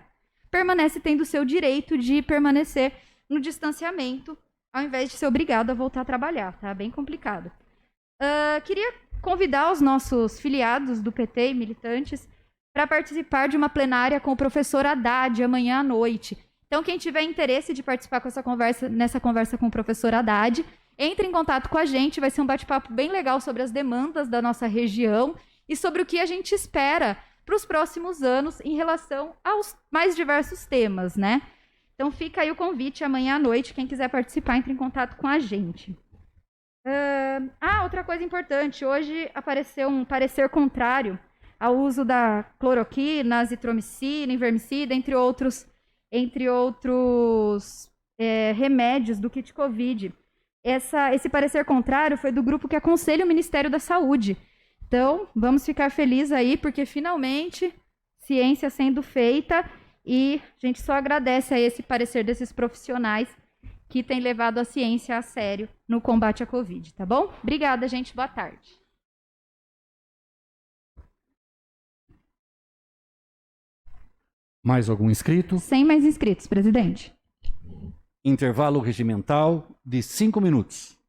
permanece tendo o seu direito de permanecer no distanciamento, ao invés de ser obrigado a voltar a trabalhar. Tá bem complicado. Queria convidar os nossos filiados do PT e militantes para participar de uma plenária com o professor Haddad amanhã à noite. Então, quem tiver interesse de participar nessa conversa com o professor Haddad, entre em contato com a gente, vai ser um bate-papo bem legal sobre as demandas da nossa região e sobre o que a gente espera para os próximos anos em relação aos mais diversos temas, né? Então, fica aí o convite amanhã à noite, quem quiser participar, entre em contato com a gente. Outra coisa importante, hoje apareceu um parecer contrário ao uso da cloroquina, azitromicina, invermicida, entre outros remédios do kit Covid. Esse parecer contrário foi do grupo que aconselha o Ministério da Saúde. Então, vamos ficar felizes aí, porque finalmente ciência sendo feita e a gente só agradece a esse parecer desses profissionais que têm levado a ciência a sério no combate à Covid, tá bom? Obrigada, gente. Boa tarde. Mais algum inscrito? Sem mais inscritos, presidente. Intervalo regimental de 5 minutos.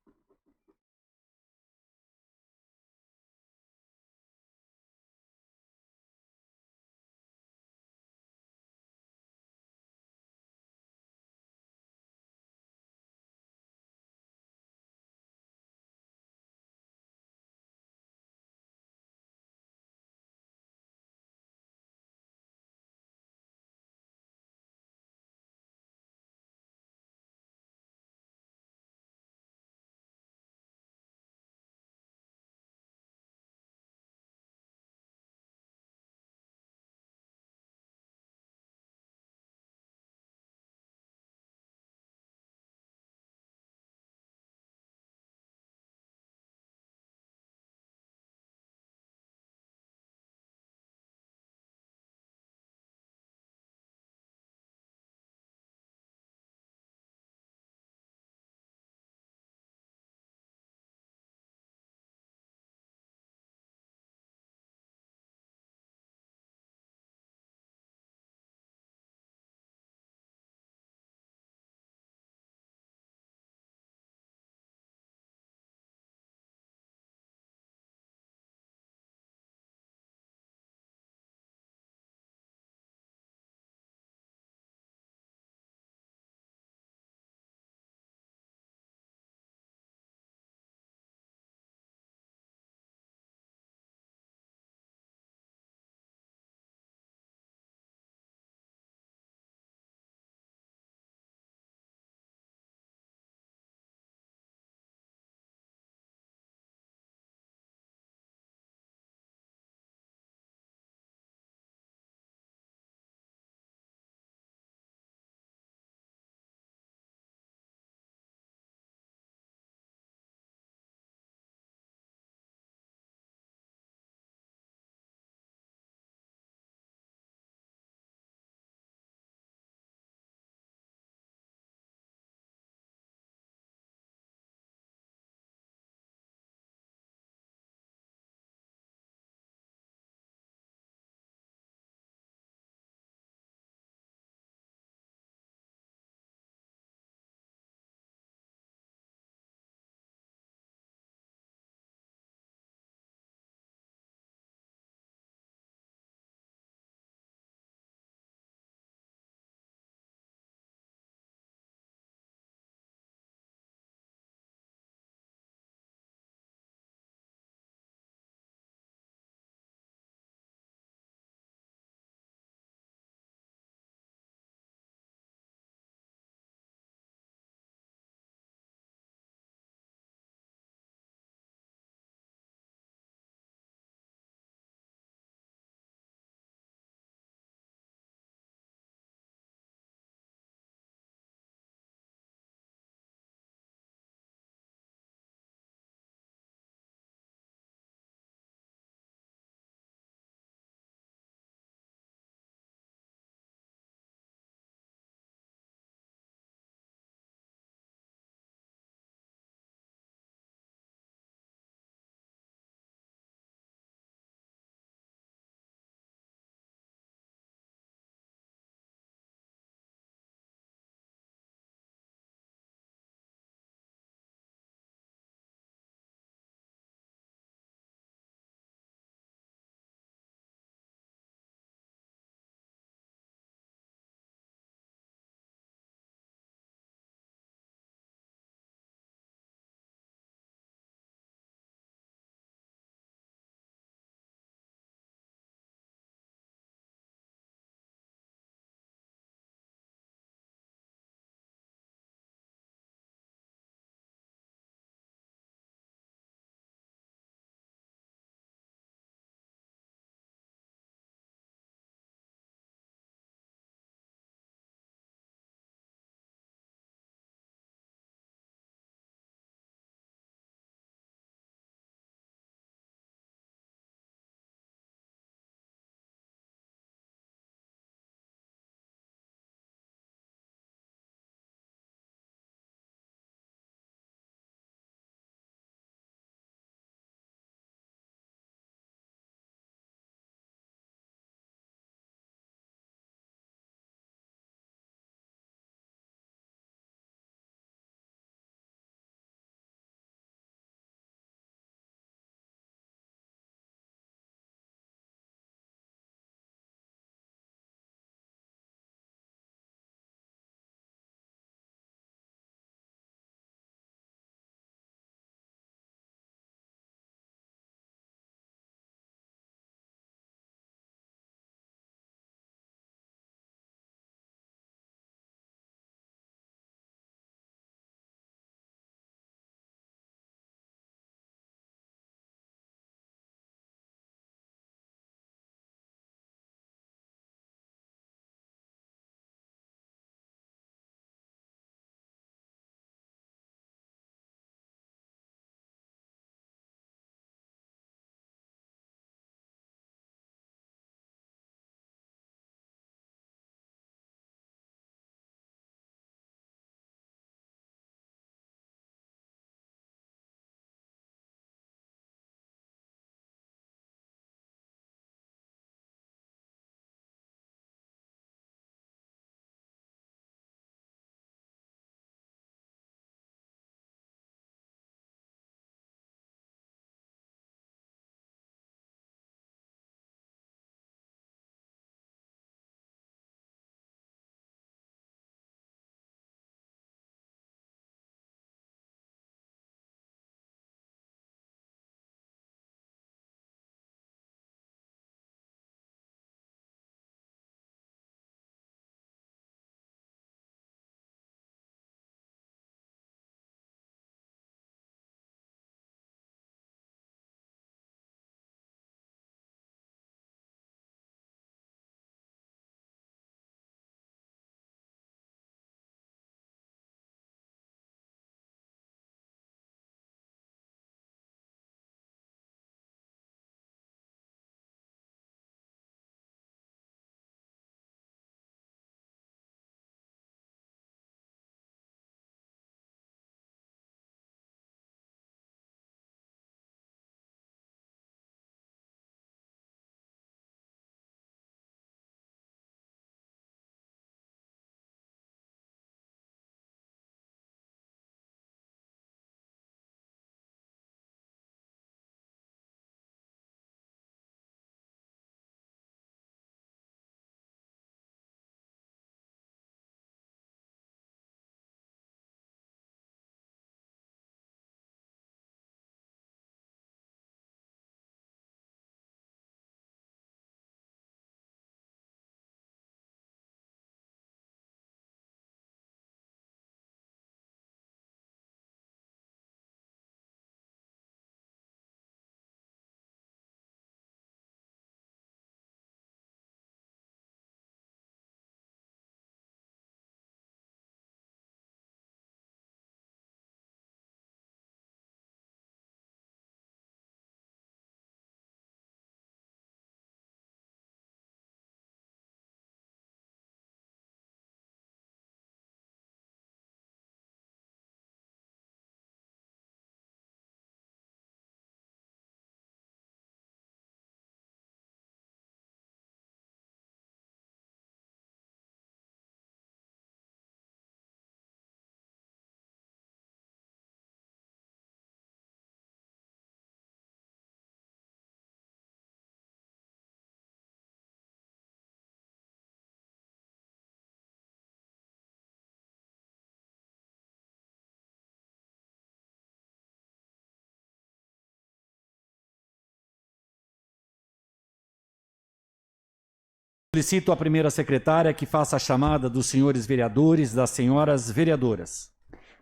Solicito à primeira secretária que faça a chamada dos senhores vereadores, das senhoras vereadoras.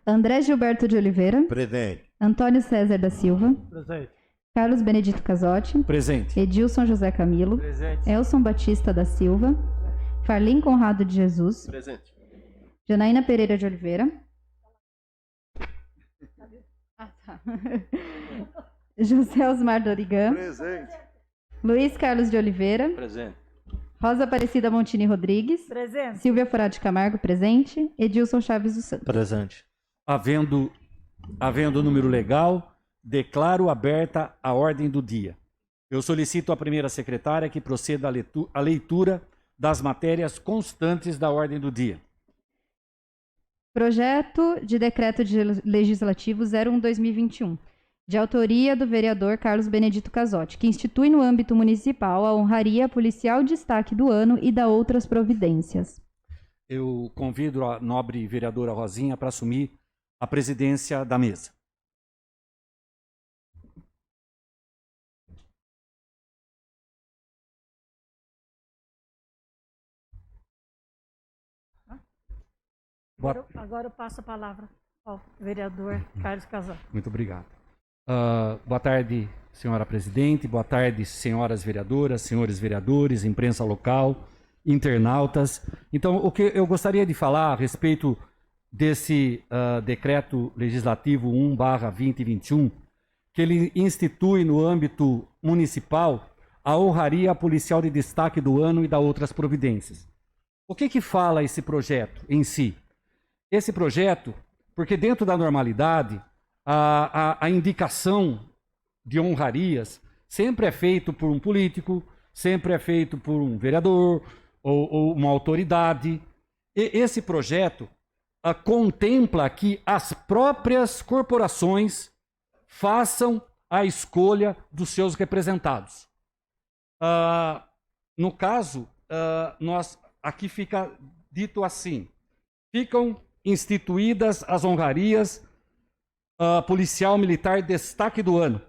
André Gilberto de Oliveira. Presente. Antônio César da Silva. Presente. Carlos Benedito Casotti. Presente. Edilson José Camilo. Presente. Elson Batista da Silva. Farlim Conrado de Jesus. Presente. Janaína Pereira de Oliveira. Ah, tá. José Osmar Dorigan. Presente. Luiz Carlos de Oliveira. Presente. Rosa Aparecida Montini Rodrigues. Presente. Silvia Furado de Camargo, presente. Edilson Chaves dos Santos. Presente. Havendo número legal, declaro aberta a ordem do dia. Eu solicito à primeira secretária que proceda à leitura das matérias constantes da ordem do dia. Projeto de Decreto Legislativo 01/2021, de autoria do vereador Carlos Benedito Casotti, que institui no âmbito municipal a honraria policial destaque do ano e da outras providências. Eu convido a nobre vereadora Rosinha para assumir a presidência da mesa. Agora eu passo a palavra ao vereador Carlos Casal. Muito obrigado. Boa tarde, senhora presidente. Boa tarde, senhoras vereadoras, senhores vereadores, imprensa local, internautas. Então, o que eu gostaria de falar a respeito desse decreto legislativo 1/2021, que ele institui no âmbito municipal a honraria policial de destaque do ano e da outras providências. O que fala esse projeto em si? Esse projeto, porque dentro da normalidade, a indicação de honrarias sempre é feito por um político, sempre é feito por um vereador ou uma autoridade. E esse projeto contempla que as próprias corporações façam a escolha dos seus representados. No caso, aqui fica dito assim: ficam instituídas as honrarias policial militar destaque do ano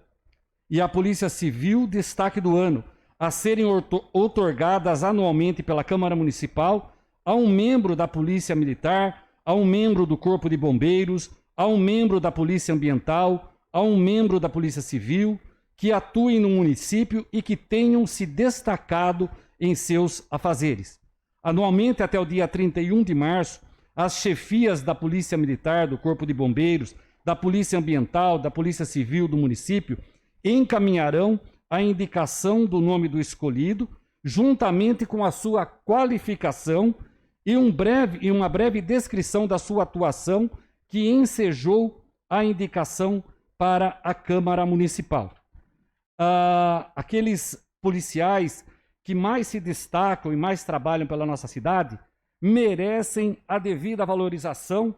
e a polícia civil destaque do ano, a serem outorgadas anualmente pela Câmara Municipal a um membro da Polícia Militar, a um membro do Corpo de Bombeiros, a um membro da Polícia Ambiental, a um membro da Polícia Civil, que atuem no município e que tenham se destacado em seus afazeres. Anualmente, até o dia 31 de março, as chefias da Polícia Militar, do Corpo de Bombeiros, da Polícia Ambiental, da Polícia Civil do município encaminharão a indicação do nome do escolhido, juntamente com a sua qualificação e uma breve descrição da sua atuação que ensejou a indicação para a Câmara Municipal. Aqueles policiais que mais se destacam e mais trabalham pela nossa cidade merecem a devida valorização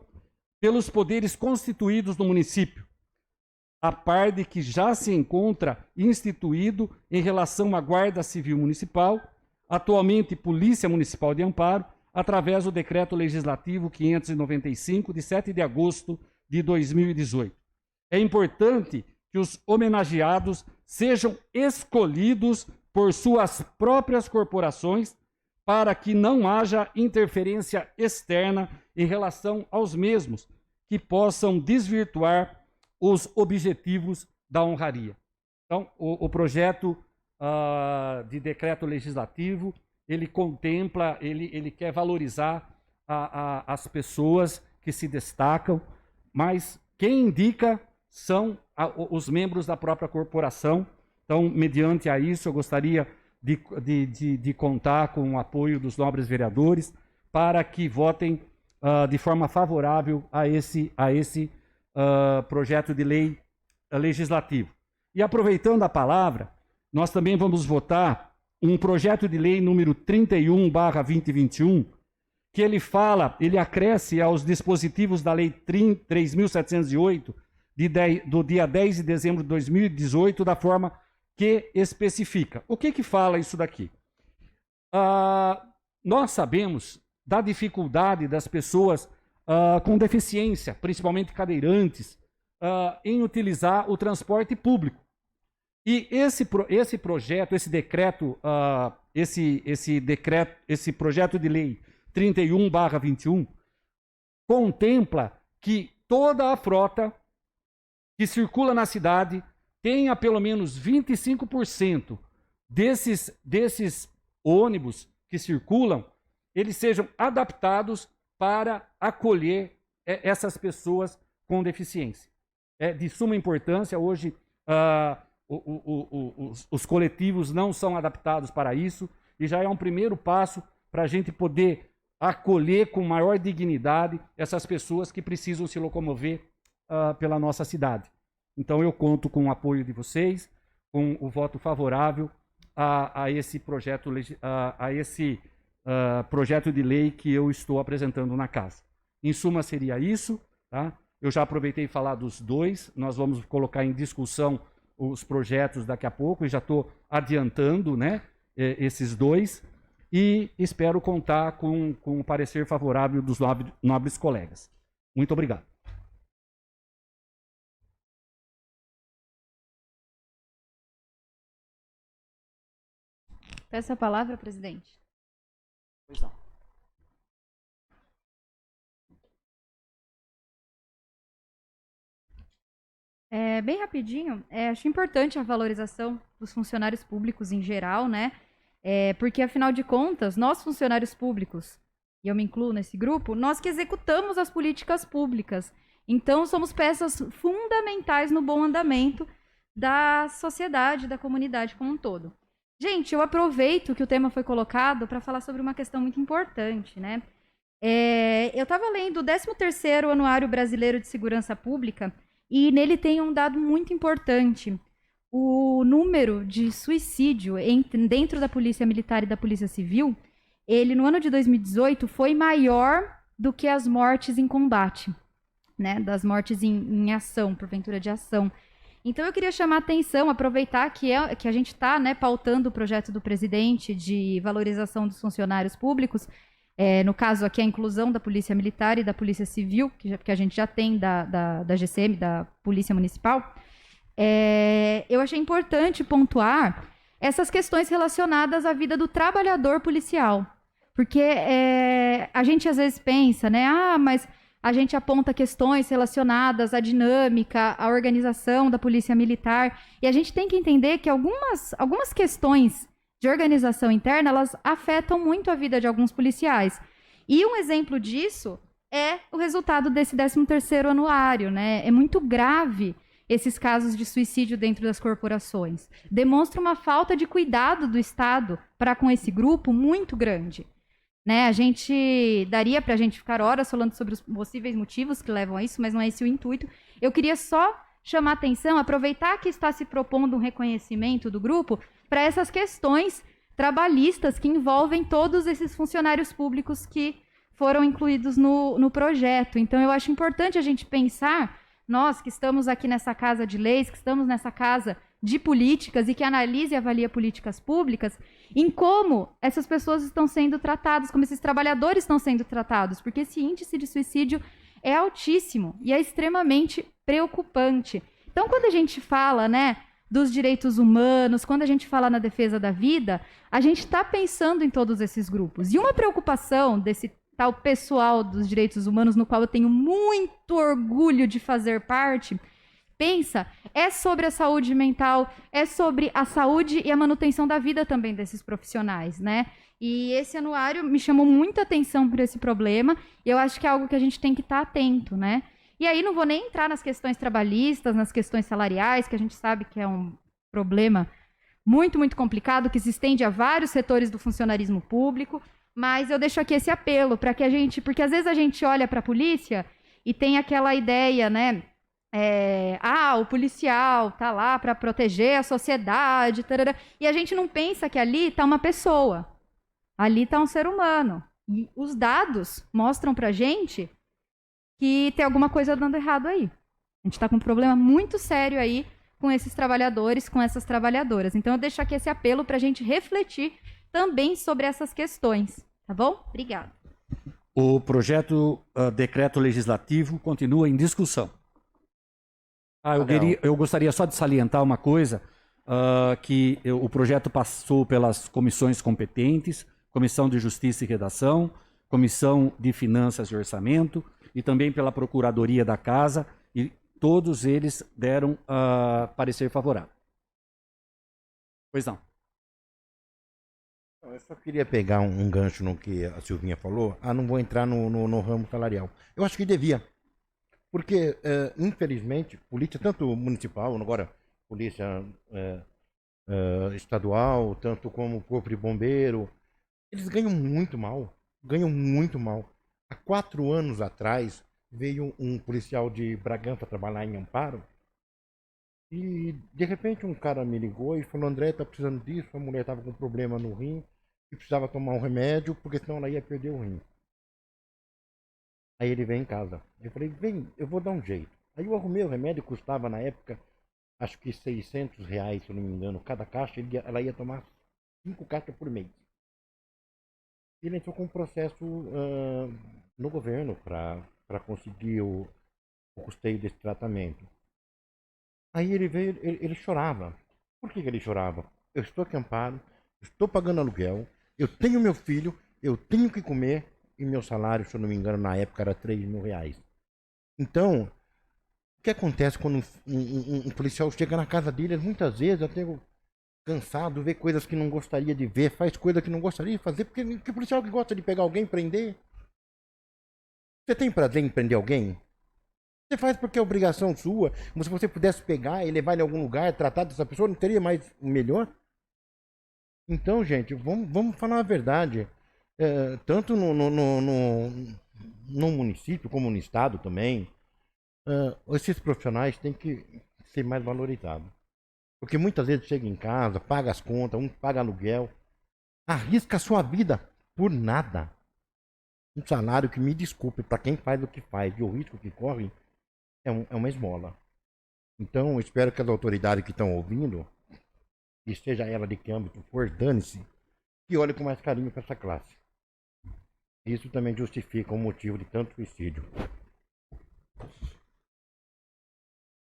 pelos poderes constituídos no município, a par de que já se encontra instituído em relação à Guarda Civil Municipal, atualmente Polícia Municipal de Amparo, através do Decreto Legislativo 595, de 7 de agosto de 2018. É importante que os homenageados sejam escolhidos por suas próprias corporações para que não haja interferência externa em relação aos mesmos que possam desvirtuar os objetivos da honraria. Então, o projeto de decreto legislativo, ele contempla, ele quer valorizar as pessoas que se destacam, mas quem indica são os membros da própria corporação. Então, mediante a isso, eu gostaria de contar com o apoio dos nobres vereadores para que votem de forma favorável a esse projeto de lei legislativo. E aproveitando a palavra, nós também vamos votar um projeto de lei número 31/2021, que ele acresce aos dispositivos da lei 3.708, do dia 10 de dezembro de 2018, da forma que especifica. O que fala isso daqui? Nós sabemos da dificuldade das pessoas com deficiência, principalmente cadeirantes, em utilizar o transporte público. E esse projeto, esse decreto, esse projeto de lei 31/21 contempla que toda a frota que circula na cidade tenha pelo menos 25% desses ônibus que circulam, eles sejam adaptados para acolher essas pessoas com deficiência. É de suma importância. Hoje, os coletivos não são adaptados para isso, e já é um primeiro passo para a gente poder acolher com maior dignidade essas pessoas que precisam se locomover pela nossa cidade. Então, eu conto com o apoio de vocês, com o voto favorável a esse projeto de lei que eu estou apresentando na casa. Em suma, seria isso. Tá? Eu já aproveitei falar dos dois, nós vamos colocar em discussão os projetos daqui a pouco, e já estou adiantando, né, esses dois, e espero contar com o parecer favorável dos nobres colegas. Muito obrigado. Peço a palavra, presidente. Pois não. Bem rapidinho, acho importante a valorização dos funcionários públicos em geral, né? Porque, afinal de contas, nós funcionários públicos, e eu me incluo nesse grupo, nós que executamos as políticas públicas. Então, somos peças fundamentais no bom andamento da sociedade, da comunidade como um todo. Gente, eu aproveito que o tema foi colocado para falar sobre uma questão muito importante, né? Eu estava lendo o 13º Anuário Brasileiro de Segurança Pública, e nele tem um dado muito importante. O número de suicídio dentro da Polícia Militar e da Polícia Civil, ele no ano de 2018 foi maior do que as mortes em combate, né? Das mortes em ação, porventura de ação. Então, eu queria chamar a atenção, aproveitar que a gente está, né, pautando o projeto do presidente de valorização dos funcionários públicos, no caso aqui a inclusão da Polícia Militar e da Polícia Civil, que a gente já tem da GCM, da Polícia Municipal. Eu achei importante pontuar essas questões relacionadas à vida do trabalhador policial. Porque a gente às vezes pensa, né, mas a gente aponta questões relacionadas à dinâmica, à organização da Polícia Militar, e a gente tem que entender que algumas questões de organização interna, elas afetam muito a vida de alguns policiais. E um exemplo disso é o resultado desse 13º anuário, né? É muito grave esses casos de suicídio dentro das corporações. Demonstra uma falta de cuidado do Estado para com esse grupo muito grande. Né? Daria para a gente ficar horas falando sobre os possíveis motivos que levam a isso, mas não é esse o intuito. Eu queria só chamar a atenção, aproveitar que está se propondo um reconhecimento do grupo para essas questões trabalhistas que envolvem todos esses funcionários públicos que foram incluídos no projeto. Então, eu acho importante a gente pensar, nós que estamos aqui nessa casa de leis, que estamos nessa casa de políticas e que analisa e avalia políticas públicas, em como essas pessoas estão sendo tratadas, como esses trabalhadores estão sendo tratados, porque esse índice de suicídio é altíssimo e é extremamente preocupante. Então, quando a gente fala, né, dos direitos humanos, quando a gente fala na defesa da vida, a gente está pensando em todos esses grupos. E uma preocupação desse tal pessoal dos direitos humanos, no qual eu tenho muito orgulho de fazer parte, é sobre a saúde mental, é sobre a saúde e a manutenção da vida também desses profissionais, né? E esse anuário me chamou muita atenção por esse problema, e eu acho que é algo que a gente tem que estar atento, né? E aí não vou nem entrar nas questões trabalhistas, nas questões salariais, que a gente sabe que é um problema muito, muito complicado, que se estende a vários setores do funcionarismo público, mas eu deixo aqui esse apelo para que a gente, porque às vezes a gente olha para a polícia e tem aquela ideia, né? O policial tá lá para proteger a sociedade, tarará, e a gente não pensa que ali tá uma pessoa, ali tá um ser humano. E os dados mostram pra gente que tem alguma coisa dando errado aí. A gente tá com um problema muito sério aí com esses trabalhadores, com essas trabalhadoras. Então eu deixo aqui esse apelo pra gente refletir também sobre essas questões, tá bom? Obrigada. O projeto decreto legislativo continua em discussão. Eu gostaria só de salientar uma coisa. que o projeto passou pelas comissões competentes, Comissão de Justiça e Redação, Comissão de Finanças e Orçamento e também pela Procuradoria da Casa, e todos eles deram parecer favorável. Pois não. Eu só queria pegar um gancho no que a Silvinha falou. Não vou entrar no ramo salarial. Eu acho que devia. Porque, infelizmente, polícia, tanto municipal, agora polícia estadual, tanto como corpo de bombeiro, eles ganham muito mal. Ganham muito mal. Há 4 anos atrás, veio um policial de Bragança trabalhar em Amparo. E, de repente, um cara me ligou e falou: André, tá precisando disso. A mulher tava com problema no rim e precisava tomar um remédio, porque senão ela ia perder o rim. Aí ele veio em casa. Eu falei: vem, eu vou dar um jeito. Aí eu arrumei o remédio, custava na época, acho que R$600, se eu não me engano, cada caixa. Ela ia tomar 5 caixas por mês. Ele entrou com um processo no governo para conseguir o custeio desse tratamento. Aí ele veio, ele chorava. Por que ele chorava? Eu estou aqui em Amparo, estou pagando aluguel, eu tenho meu filho, eu tenho que comer, e meu salário, se eu não me engano, na época era R$3.000. Então, o que acontece quando um policial chega na casa dele? Muitas vezes eu tenho cansado, vê coisas que não gostaria de ver, faz coisas que não gostaria de fazer, porque que policial que gosta de pegar alguém e prender? Você tem prazer em prender alguém? Você faz porque é obrigação sua. Como se você pudesse pegar e levar ele a algum lugar, tratar dessa pessoa, não teria mais melhor? Então, gente, vamos falar a verdade. Tanto no município como no estado também, esses profissionais têm que ser mais valorizados. Porque muitas vezes chega em casa, paga as contas, um paga aluguel, arrisca a sua vida por nada. Um salário que, me desculpe, para quem faz o que faz e o risco que corre, é uma esmola. Então, eu espero que as autoridades que estão ouvindo, e seja ela de que âmbito for, dane-se, que olhem com mais carinho para essa classe. Isso também justifica o motivo de tanto suicídio.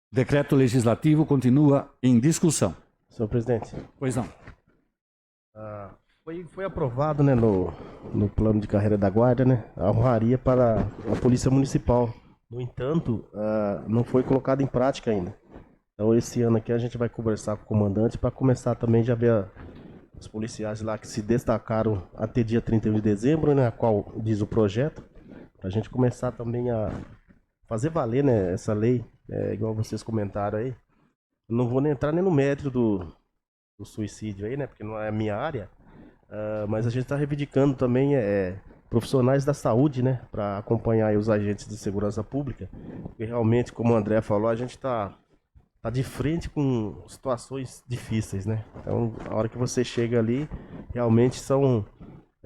Decreto legislativo continua em discussão. Senhor presidente. Pois não. Foi aprovado, né, no plano de carreira da guarda, né, a honraria para a Polícia Municipal. No entanto, não foi colocado em prática ainda. Então, esse ano aqui a gente vai conversar com o comandante para começar também já ver os policiais lá que se destacaram até dia 31 de dezembro, né, a qual diz o projeto, para a gente começar também a fazer valer, né, essa lei, igual vocês comentaram aí. Não vou nem entrar nem no mérito do suicídio aí, né, porque não é a minha área, mas a gente está reivindicando também profissionais da saúde, né, para acompanhar aí os agentes de segurança pública, porque realmente, como o André falou, a gente está de frente com situações difíceis, né? Então, a hora que você chega ali, realmente são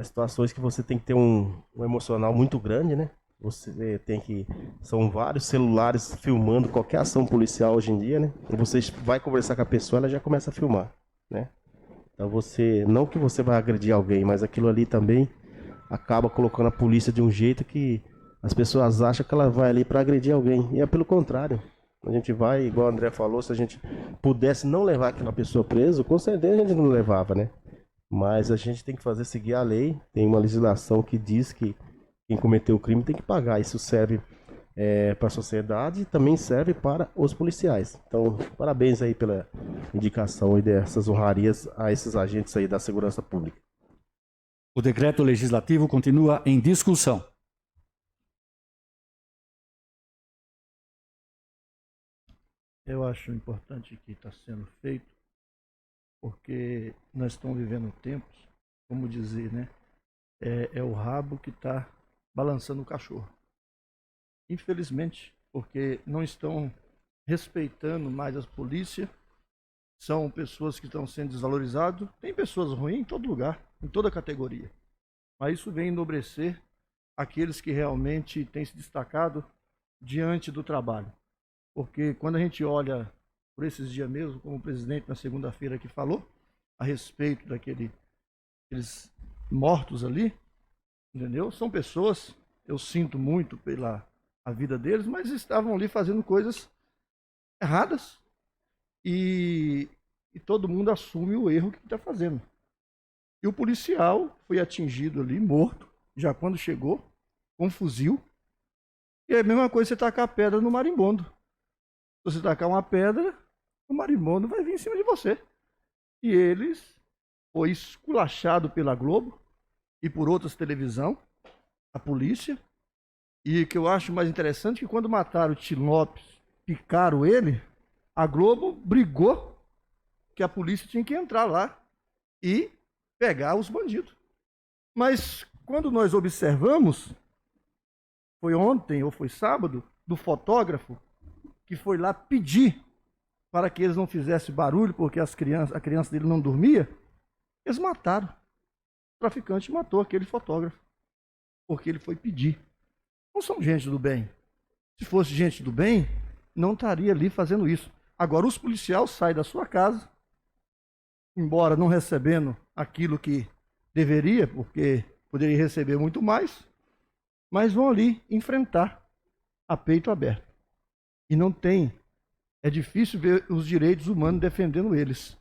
situações que você tem que ter um emocional muito grande, né? Você tem que... São vários celulares filmando qualquer ação policial hoje em dia, né? E você vai conversar com a pessoa, ela já começa a filmar, né? Então, você... Não que você vai agredir alguém, mas aquilo ali também acaba colocando a polícia de um jeito que as pessoas acham que ela vai ali para agredir alguém. E é pelo contrário. A gente vai, igual o André falou, se a gente pudesse não levar aquela pessoa presa, com certeza a gente não levava, né? Mas a gente tem que fazer seguir a lei. Tem uma legislação que diz que quem cometeu o crime tem que pagar. Isso serve para a sociedade e também serve para os policiais. Então, parabéns aí pela indicação e dessas honrarias a esses agentes aí da segurança pública. O decreto legislativo continua em discussão. Eu acho importante que está sendo feito, porque nós estamos vivendo tempos, como dizer, né? É o rabo que está balançando o cachorro. Infelizmente, porque não estão respeitando mais as polícias, são pessoas que estão sendo desvalorizadas. Tem pessoas ruins em todo lugar, em toda categoria. Mas isso vem enobrecer aqueles que realmente têm se destacado diante do trabalho. Porque quando a gente olha por esses dias mesmo, como o presidente na segunda-feira aqui falou, a respeito daqueles mortos ali, entendeu? São pessoas, eu sinto muito pela a vida deles, mas estavam ali fazendo coisas erradas. E e todo mundo assume o erro que está fazendo. E o policial foi atingido ali, morto, já quando chegou, com um fuzil. E é a mesma coisa você tacar pedra no marimbondo. Se você tacar uma pedra, o marimbondo vai vir em cima de você. E eles foi esculachado pela Globo e por outras televisão, a polícia. E o que eu acho mais interessante é que quando mataram o Tim Lopes, picaram ele, a Globo brigou que a polícia tinha que entrar lá e pegar os bandidos. Mas quando nós observamos, foi ontem ou foi sábado, do fotógrafo que foi lá pedir para que eles não fizessem barulho, porque a criança dele não dormia, eles mataram. O traficante matou aquele fotógrafo, porque ele foi pedir. Não são gente do bem. Se fosse gente do bem, não estaria ali fazendo isso. Agora, os policiais saem da sua casa, embora não recebendo aquilo que deveria, porque poderia receber muito mais, mas vão ali enfrentar a peito aberto. E não tem. É difícil ver os direitos humanos defendendo eles.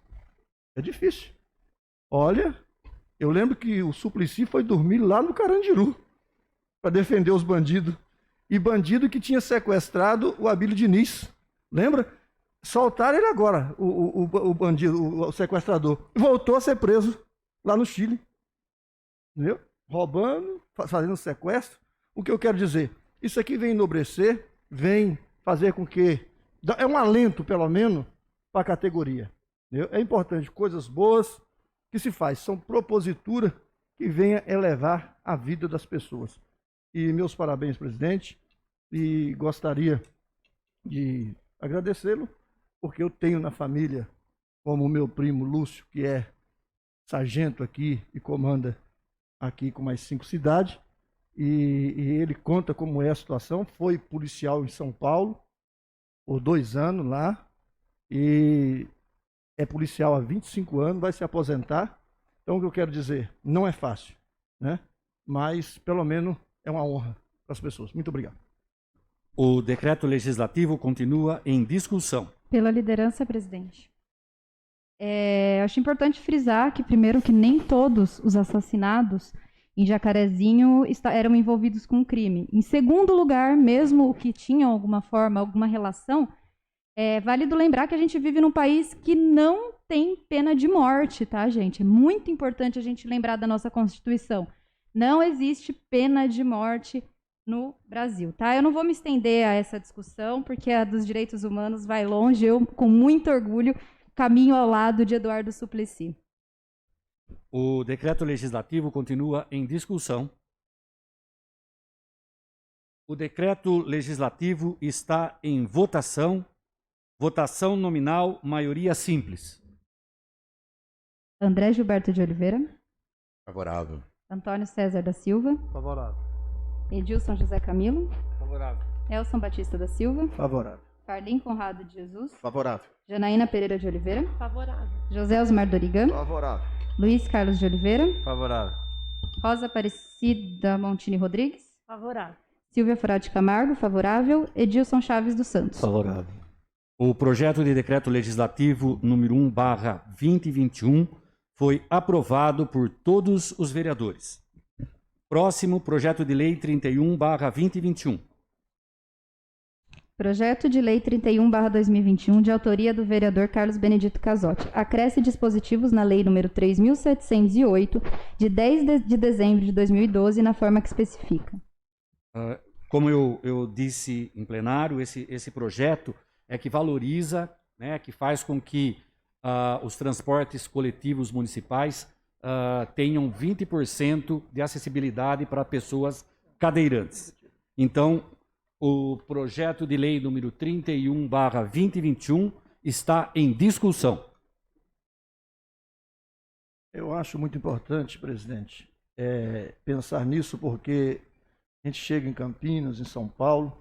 É difícil. Olha, eu lembro que o Suplicy foi dormir lá no Carandiru para defender os bandidos. E bandido que tinha sequestrado o Abílio Diniz. Lembra? Soltaram ele agora, o bandido, o sequestrador. Voltou a ser preso lá no Chile. Entendeu? Roubando, fazendo sequestro. O que eu quero dizer? Isso aqui vem enobrecer, vem fazer com que... É um alento, pelo menos, para a categoria. Entendeu? É importante, coisas boas que se faz, são propositura que venha elevar a vida das pessoas. E meus parabéns, presidente, e gostaria de agradecê-lo, porque eu tenho na família, como o meu primo Lúcio, que é sargento aqui e comanda aqui com mais 5 cidades, e ele conta como é a situação, foi policial em São Paulo, por 2 anos lá, e é policial há 25 anos, vai se aposentar. Então, o que eu quero dizer, não é fácil, né? Mas, pelo menos, é uma honra para as pessoas. Muito obrigado. O decreto legislativo continua em discussão. Pela liderança, presidente. Acho importante frisar que, primeiro, que nem todos os assassinados em Jacarezinho eram envolvidos com crime. Em segundo lugar, mesmo o que tinham alguma forma, alguma relação, é válido lembrar que a gente vive num país que não tem pena de morte, tá, gente? É muito importante a gente lembrar da nossa Constituição. Não existe pena de morte no Brasil, tá? Eu não vou me estender a essa discussão, porque a dos direitos humanos vai longe. Eu, com muito orgulho, caminho ao lado de Eduardo Suplicy. O decreto legislativo continua em discussão. O decreto legislativo está em votação. Votação nominal, maioria simples. André Gilberto de Oliveira. Favorável. Antônio César da Silva. Favorável. Edilson José Camilo. Favorável. Elson Batista da Silva. Favorável. Carlim Conrado de Jesus. Favorável. Janaína Pereira de Oliveira. Favorável. José Osmar Dorigan. Favorável. Luiz Carlos de Oliveira. Favorável. Rosa Aparecida Montini Rodrigues. Favorável. Silvia Furati Camargo, favorável. Edilson Chaves dos Santos. Favorável. O projeto de decreto legislativo número 1/2021 foi aprovado por todos os vereadores. Próximo, projeto de lei 31/2021. Projeto de lei 31/2021, de autoria do vereador Carlos Benedito Casotti. Acresce dispositivos na lei número 3.708, de 10 de dezembro de 2012, na forma que especifica. Como eu disse em plenário, esse projeto é que valoriza, né, que faz com que os transportes coletivos municipais tenham 20% de acessibilidade para pessoas cadeirantes. Então, o projeto de lei número 31/2021 está em discussão. Eu acho muito importante, presidente, pensar nisso, porque a gente chega em Campinas, em São Paulo,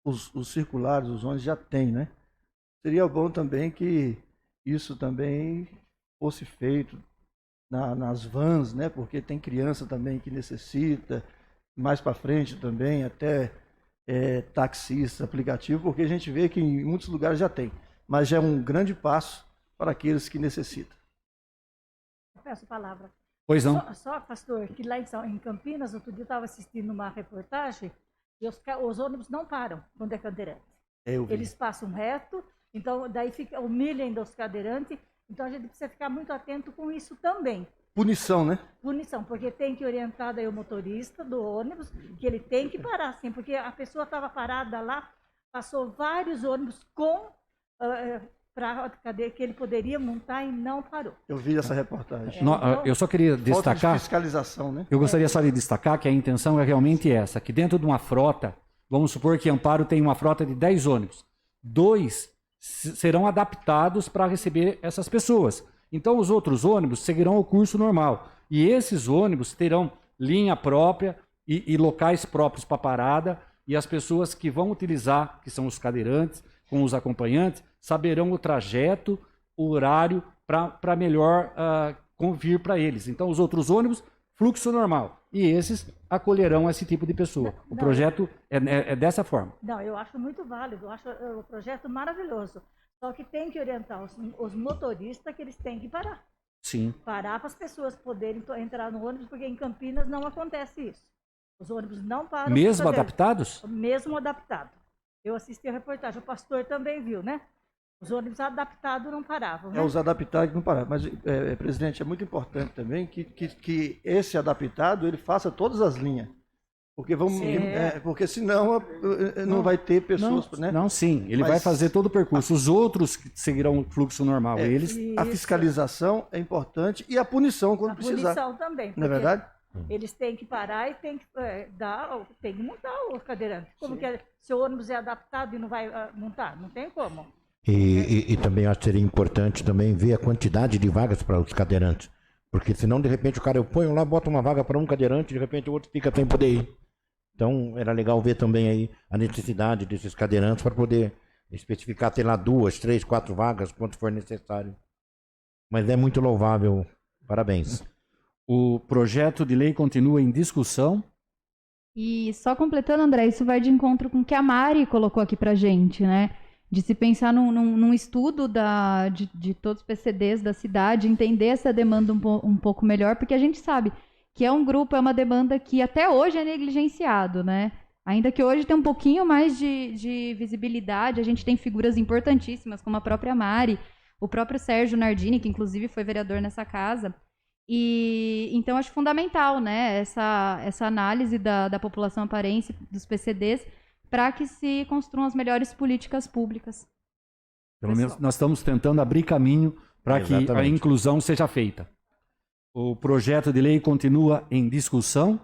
os circulares, os ônibus já tem, né? Seria bom também que isso também fosse feito nas vans, né? Porque tem criança também que necessita, mais para frente também, até taxista, aplicativo, porque a gente vê que em muitos lugares já tem. Mas já é um grande passo para aqueles que necessitam. Eu peço a palavra. Pois não. Só, pastor, que lá em Campinas, outro dia eu estava assistindo uma reportagem e os ônibus não param quando é cadeirante. Eles passam reto, então daí humilham os cadeirantes. Então a gente precisa ficar muito atento com isso também. Punição, né? Punição, porque tem que orientar daí o motorista do ônibus, que ele tem que parar, sim, porque a pessoa estava parada lá, passou vários ônibus com para cadeira que ele poderia montar e não parou. Eu vi essa reportagem. Eu só queria Falta de destacar, fiscalização, né? eu gostaria só de destacar que a intenção é realmente essa, que dentro de uma frota, vamos supor que Amparo tem uma frota de 10 ônibus, 2 serão adaptados para receber essas pessoas. Então os outros ônibus seguirão o curso normal. E esses ônibus terão linha própria e locais próprios para parada, e as pessoas que vão utilizar, que são os cadeirantes, com os acompanhantes, saberão o trajeto, o horário, para melhor convir para eles. Então os outros ônibus, fluxo normal. E esses acolherão esse tipo de pessoa. O projeto é dessa forma. Não, eu acho muito válido, eu acho o projeto maravilhoso. Só que tem que orientar os motoristas que eles têm que parar. Sim. Parar para as pessoas poderem entrar no ônibus, porque em Campinas não acontece isso. Os ônibus não param. Mesmo adaptados? Mesmo adaptado. Eu assisti a reportagem, o pastor também viu, né? Os ônibus adaptados não paravam. Né? Os adaptados não paravam. Mas, presidente, é muito importante também que esse adaptado ele faça todas as linhas. Porque, porque senão não vai ter pessoas. Não, né? Não, sim. Ele vai fazer todo o percurso. Os outros que seguirão o fluxo normal. A fiscalização é importante e a punição quando precisar. A punição também. Não é verdade? Eles têm que parar e têm que tem que montar o cadeirante. Como que se o ônibus é adaptado e não vai montar? Não tem como. E também acho que seria importante também ver a quantidade de vagas para os cadeirantes. Porque senão, de repente, o cara eu ponho lá, bota uma vaga para um cadeirante, de repente o outro fica sem poder ir. Então, era legal ver também aí a necessidade desses cadeirantes para poder especificar, ter lá 2, 3, 4 vagas, quanto for necessário. Mas é muito louvável. Parabéns. O projeto de lei continua em discussão. E só completando, André, isso vai de encontro com o que a Mari colocou aqui pra gente, né? De se pensar num estudo de todos os PCDs da cidade, entender essa demanda um pouco melhor, porque a gente sabe que é uma demanda que até hoje é negligenciado, né? Ainda que hoje tem um pouquinho mais de visibilidade, a gente tem figuras importantíssimas, como a própria Mari, o próprio Sérgio Nardini, que inclusive foi vereador nessa casa. E então acho fundamental, né, essa análise da população aparense, dos PCDs, para que se construam as melhores políticas públicas. Pelo menos nós estamos tentando abrir caminho para que a inclusão seja feita. O projeto de lei continua em discussão.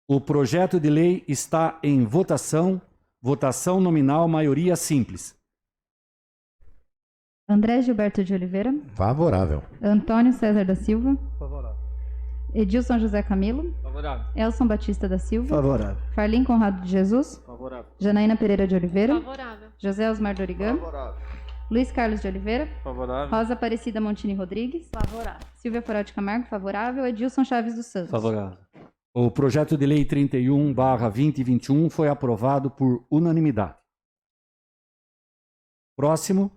O projeto de lei está em votação. Votação nominal, maioria simples. André Gilberto de Oliveira. Favorável. Antônio César da Silva. Favorável. Edilson José Camilo. Favorável. Elson Batista da Silva. Favorável. Farlim Conrado de Jesus. Favorável. Janaína Pereira de Oliveira. Favorável. José Osmar Dorigan. Favorável. Luiz Carlos de Oliveira. Favorável. Rosa Aparecida Montini Rodrigues. Favorável. Silvia Foral de Camargo. Favorável. Edilson Chaves dos Santos. Favorável. O projeto de lei 31/2021 foi aprovado por unanimidade. Próximo.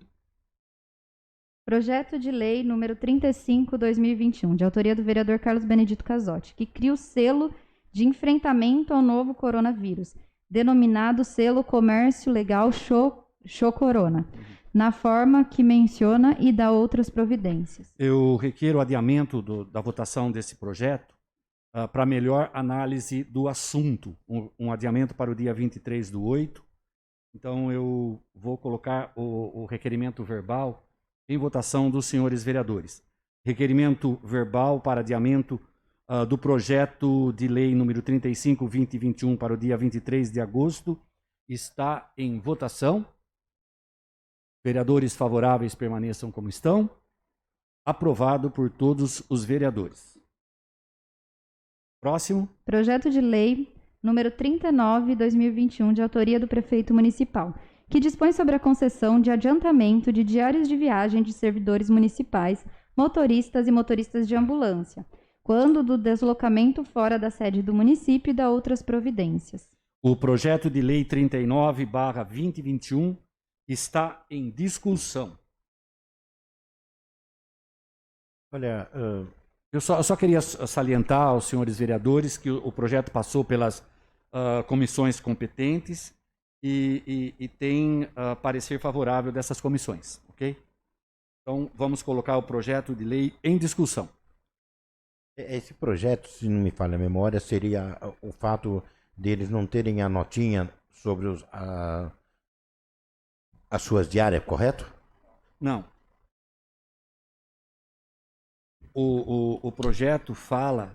Projeto de lei número 35/2021, de autoria do vereador Carlos Benedito Casotti, que cria o selo de enfrentamento ao novo coronavírus, denominado Selo Comércio Legal Show Corona, na forma que menciona e dá outras providências. Eu requeiro o adiamento da votação desse projeto para melhor análise do assunto, um adiamento para o dia 23/8. Então eu vou colocar o requerimento verbal em votação dos senhores vereadores. Requerimento verbal para adiamento do projeto de lei número 35/2021 para o dia 23 de agosto está em votação. Vereadores favoráveis permaneçam como estão. Aprovado por todos os vereadores. Próximo. Projeto de lei número 39/2021, de autoria do prefeito municipal, que dispõe sobre a concessão de adiantamento de diários de viagem de servidores municipais, motoristas e motoristas de ambulância, quando do deslocamento fora da sede do município e da outras providências. O projeto de lei 39/2021 está em discussão. Olha, Eu só queria salientar aos senhores vereadores que o projeto passou pelas comissões competentes e tem parecer favorável dessas comissões, ok? Então, vamos colocar o projeto de lei em discussão. esse projeto, se não me falha a memória, seria o fato deles não terem a notinha sobre as suas diárias, correto? Não. O projeto fala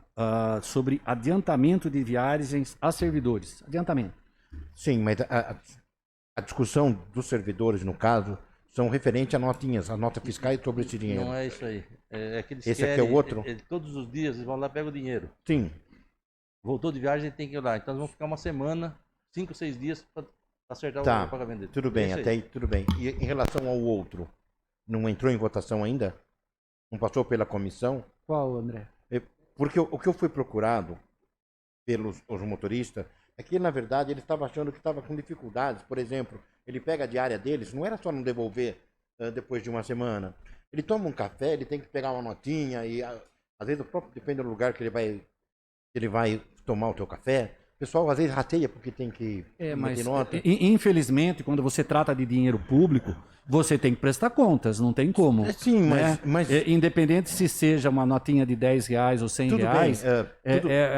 sobre adiantamento de viagens a servidores. Adiantamento. Sim, mas a discussão dos servidores, no caso, são referentes a notinhas, a nota fiscais sobre esse dinheiro. Não é isso aí. É que eles Esse aqui querem, é o outro? todos os dias eles vão lá e pegam o dinheiro. Sim. Voltou de viagem, tem que ir lá. Então eles vão ficar uma semana, 5, 6 dias para acertar Tá, o pagamento dele. tudo bem, É isso até aí tudo bem. E em relação ao outro, não entrou em votação ainda? Não passou pela comissão? Qual, André? Porque o que eu fui procurado pelos os motoristas é que, na verdade, ele estava achando que estava com dificuldades. Por exemplo, ele pega a diária deles, não era só não devolver depois de uma semana. Ele toma um café, ele tem que pegar uma notinha e às vezes o próprio depende do lugar que ele vai tomar o teu café. O pessoal às vezes rateia porque tem que Mas meter nota. infelizmente, quando você trata de dinheiro público, você tem que prestar contas, não tem como. Sim, né? mas Independente se seja uma notinha de R$10 ou R$100, tudo bem.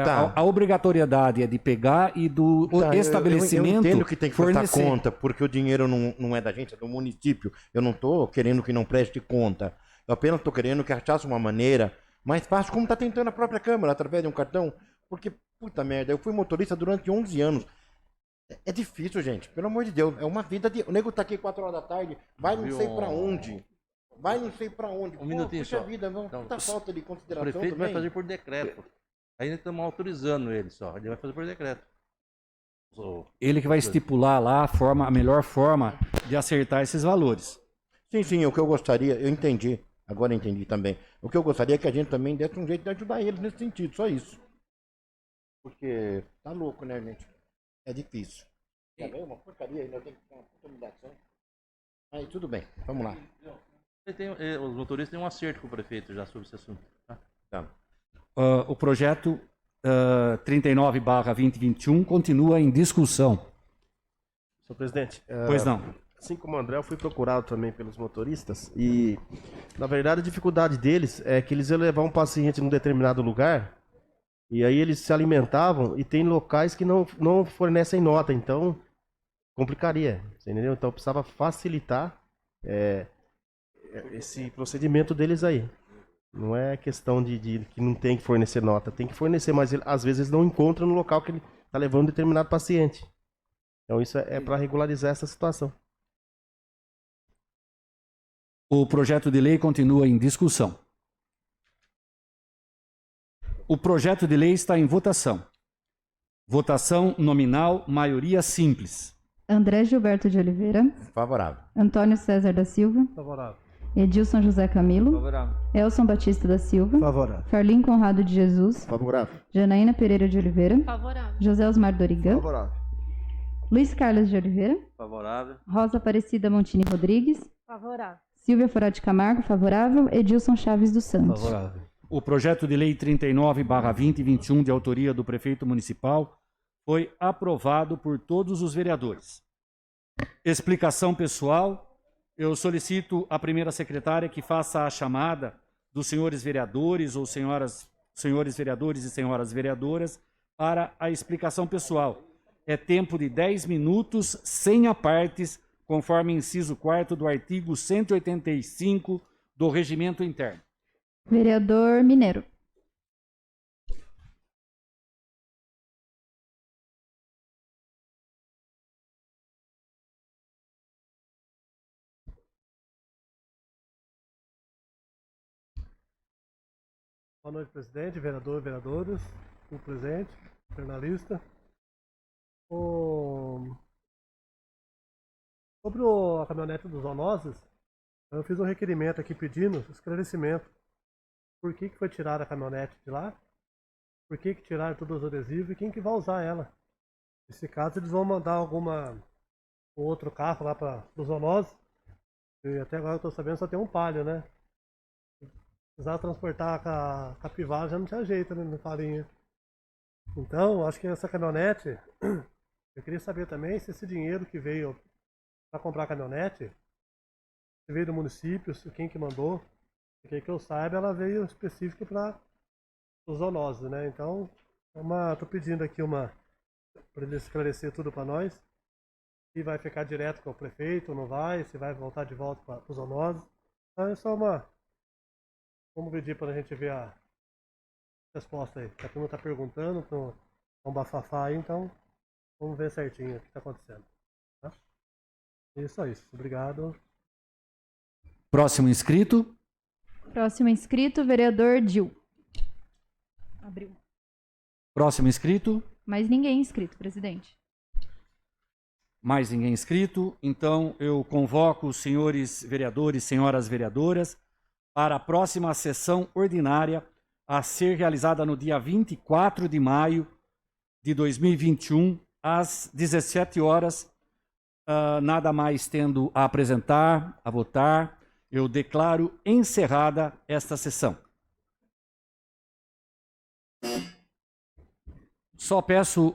Tá. a obrigatoriedade é de pegar e do Tá, estabelecimento eu entendo que tem que prestar fornecer. conta, porque o dinheiro não é da gente, é do município. Eu não estou querendo que não preste conta. Eu apenas estou querendo que achasse uma maneira mais fácil, como está tentando a própria Câmara, através de um cartão. Porque, puta merda, eu fui motorista durante 11 anos. É difícil, gente. Pelo amor de Deus. É uma vida de... O nego tá aqui 4 horas da tarde, vai não sei pra onde. Vai não sei pra onde. Um minutinho puxa só. vida, não. Então, Puta falta de O consideração prefeito também. vai fazer por decreto. Ainda estamos autorizando ele só. Ele vai fazer por decreto. Ele que vai estipular lá a melhor forma de acertar esses valores. Sim, o que eu gostaria, eu entendi. Agora eu entendi também. O que eu gostaria é que a gente também desse um jeito de ajudar eles nesse sentido, só isso. Porque tá louco, né, gente? É difícil. Já veio uma porcaria ainda, tem que ter uma puta humilhação. Aí, tudo bem, vamos lá. Os motoristas têm um acerto com o prefeito já sobre esse assunto. Tá? Tá. O projeto 39/2021 continua em discussão. Senhor presidente, Pois não. assim como o André, eu fui procurado também pelos motoristas e, na verdade, a dificuldade deles é que eles iam levar um paciente num determinado lugar e aí eles se alimentavam e tem locais que não fornecem nota, então complicaria, você entendeu? Então precisava facilitar esse procedimento deles aí. Não é questão de que não tem que fornecer nota, tem que fornecer, mas às vezes eles não encontram no local que ele está levando um determinado paciente. Então isso é para regularizar essa situação. O projeto de lei continua em discussão. O projeto de lei está em votação. Votação nominal, maioria simples. André Gilberto de Oliveira, Favorável. Antônio César da Silva, Favorável. Edilson José Camilo, Favorável. Elson Batista da Silva, Favorável. Farlim Conrado de Jesus, Favorável. Janaína Pereira de Oliveira, Favorável. José Osmar Dorigan, Favorável. Luiz Carlos de Oliveira, Favorável. Rosa Aparecida Montini Rodrigues, Favorável. Silvia Forati Camargo, favorável, Edilson Chaves dos Santos. Favorável. O projeto de lei 39/2021, de autoria do prefeito municipal, foi aprovado por todos os vereadores. Explicação pessoal. Eu solicito à primeira secretária que faça a chamada dos senhores vereadores ou senhores vereadores e senhoras vereadoras para a explicação pessoal. É tempo de 10 minutos, sem apartes, conforme inciso 4º do artigo 185 do Regimento Interno. Vereador Mineiro. Boa noite, presidente, vereador, vereadoras, o presente, jornalista. Sobre a caminhonete dos zoonoses, eu fiz um requerimento aqui pedindo esclarecimento. Por que foi tirada a caminhonete de lá? Por que tiraram todos os adesivos e quem que vai usar ela? Nesse caso, eles vão mandar outro carro lá para os zoonoses. E até agora eu estou sabendo só tem um Palio, né? precisava transportar a capivara, já não tinha jeito, né, no farinha. Então, acho que essa caminhonete, eu queria saber também se esse dinheiro que veio para comprar a caminhonete, se veio do município, quem que mandou, porque que eu saiba, ela veio específico para os zoonoses, né? Então, tô pedindo aqui para ele esclarecer tudo para nós, se vai ficar direto com o prefeito, não vai, se vai voltar de volta para os zoonoses. Então, é só vamos pedir para a gente ver a resposta aí. A turma está perguntando, um bafafá aí, então vamos ver certinho o que está acontecendo. Tá? E só isso. Obrigado. Próximo inscrito. Próximo inscrito, vereador Dil. Abriu. Próximo inscrito. Mais ninguém inscrito, presidente. Mais ninguém inscrito. Então, eu convoco os senhores vereadores, senhoras vereadoras, para a próxima sessão ordinária a ser realizada no dia 24 de maio de 2021, às 17 horas. Nada mais tendo a apresentar, a votar, eu declaro encerrada esta sessão. Só peço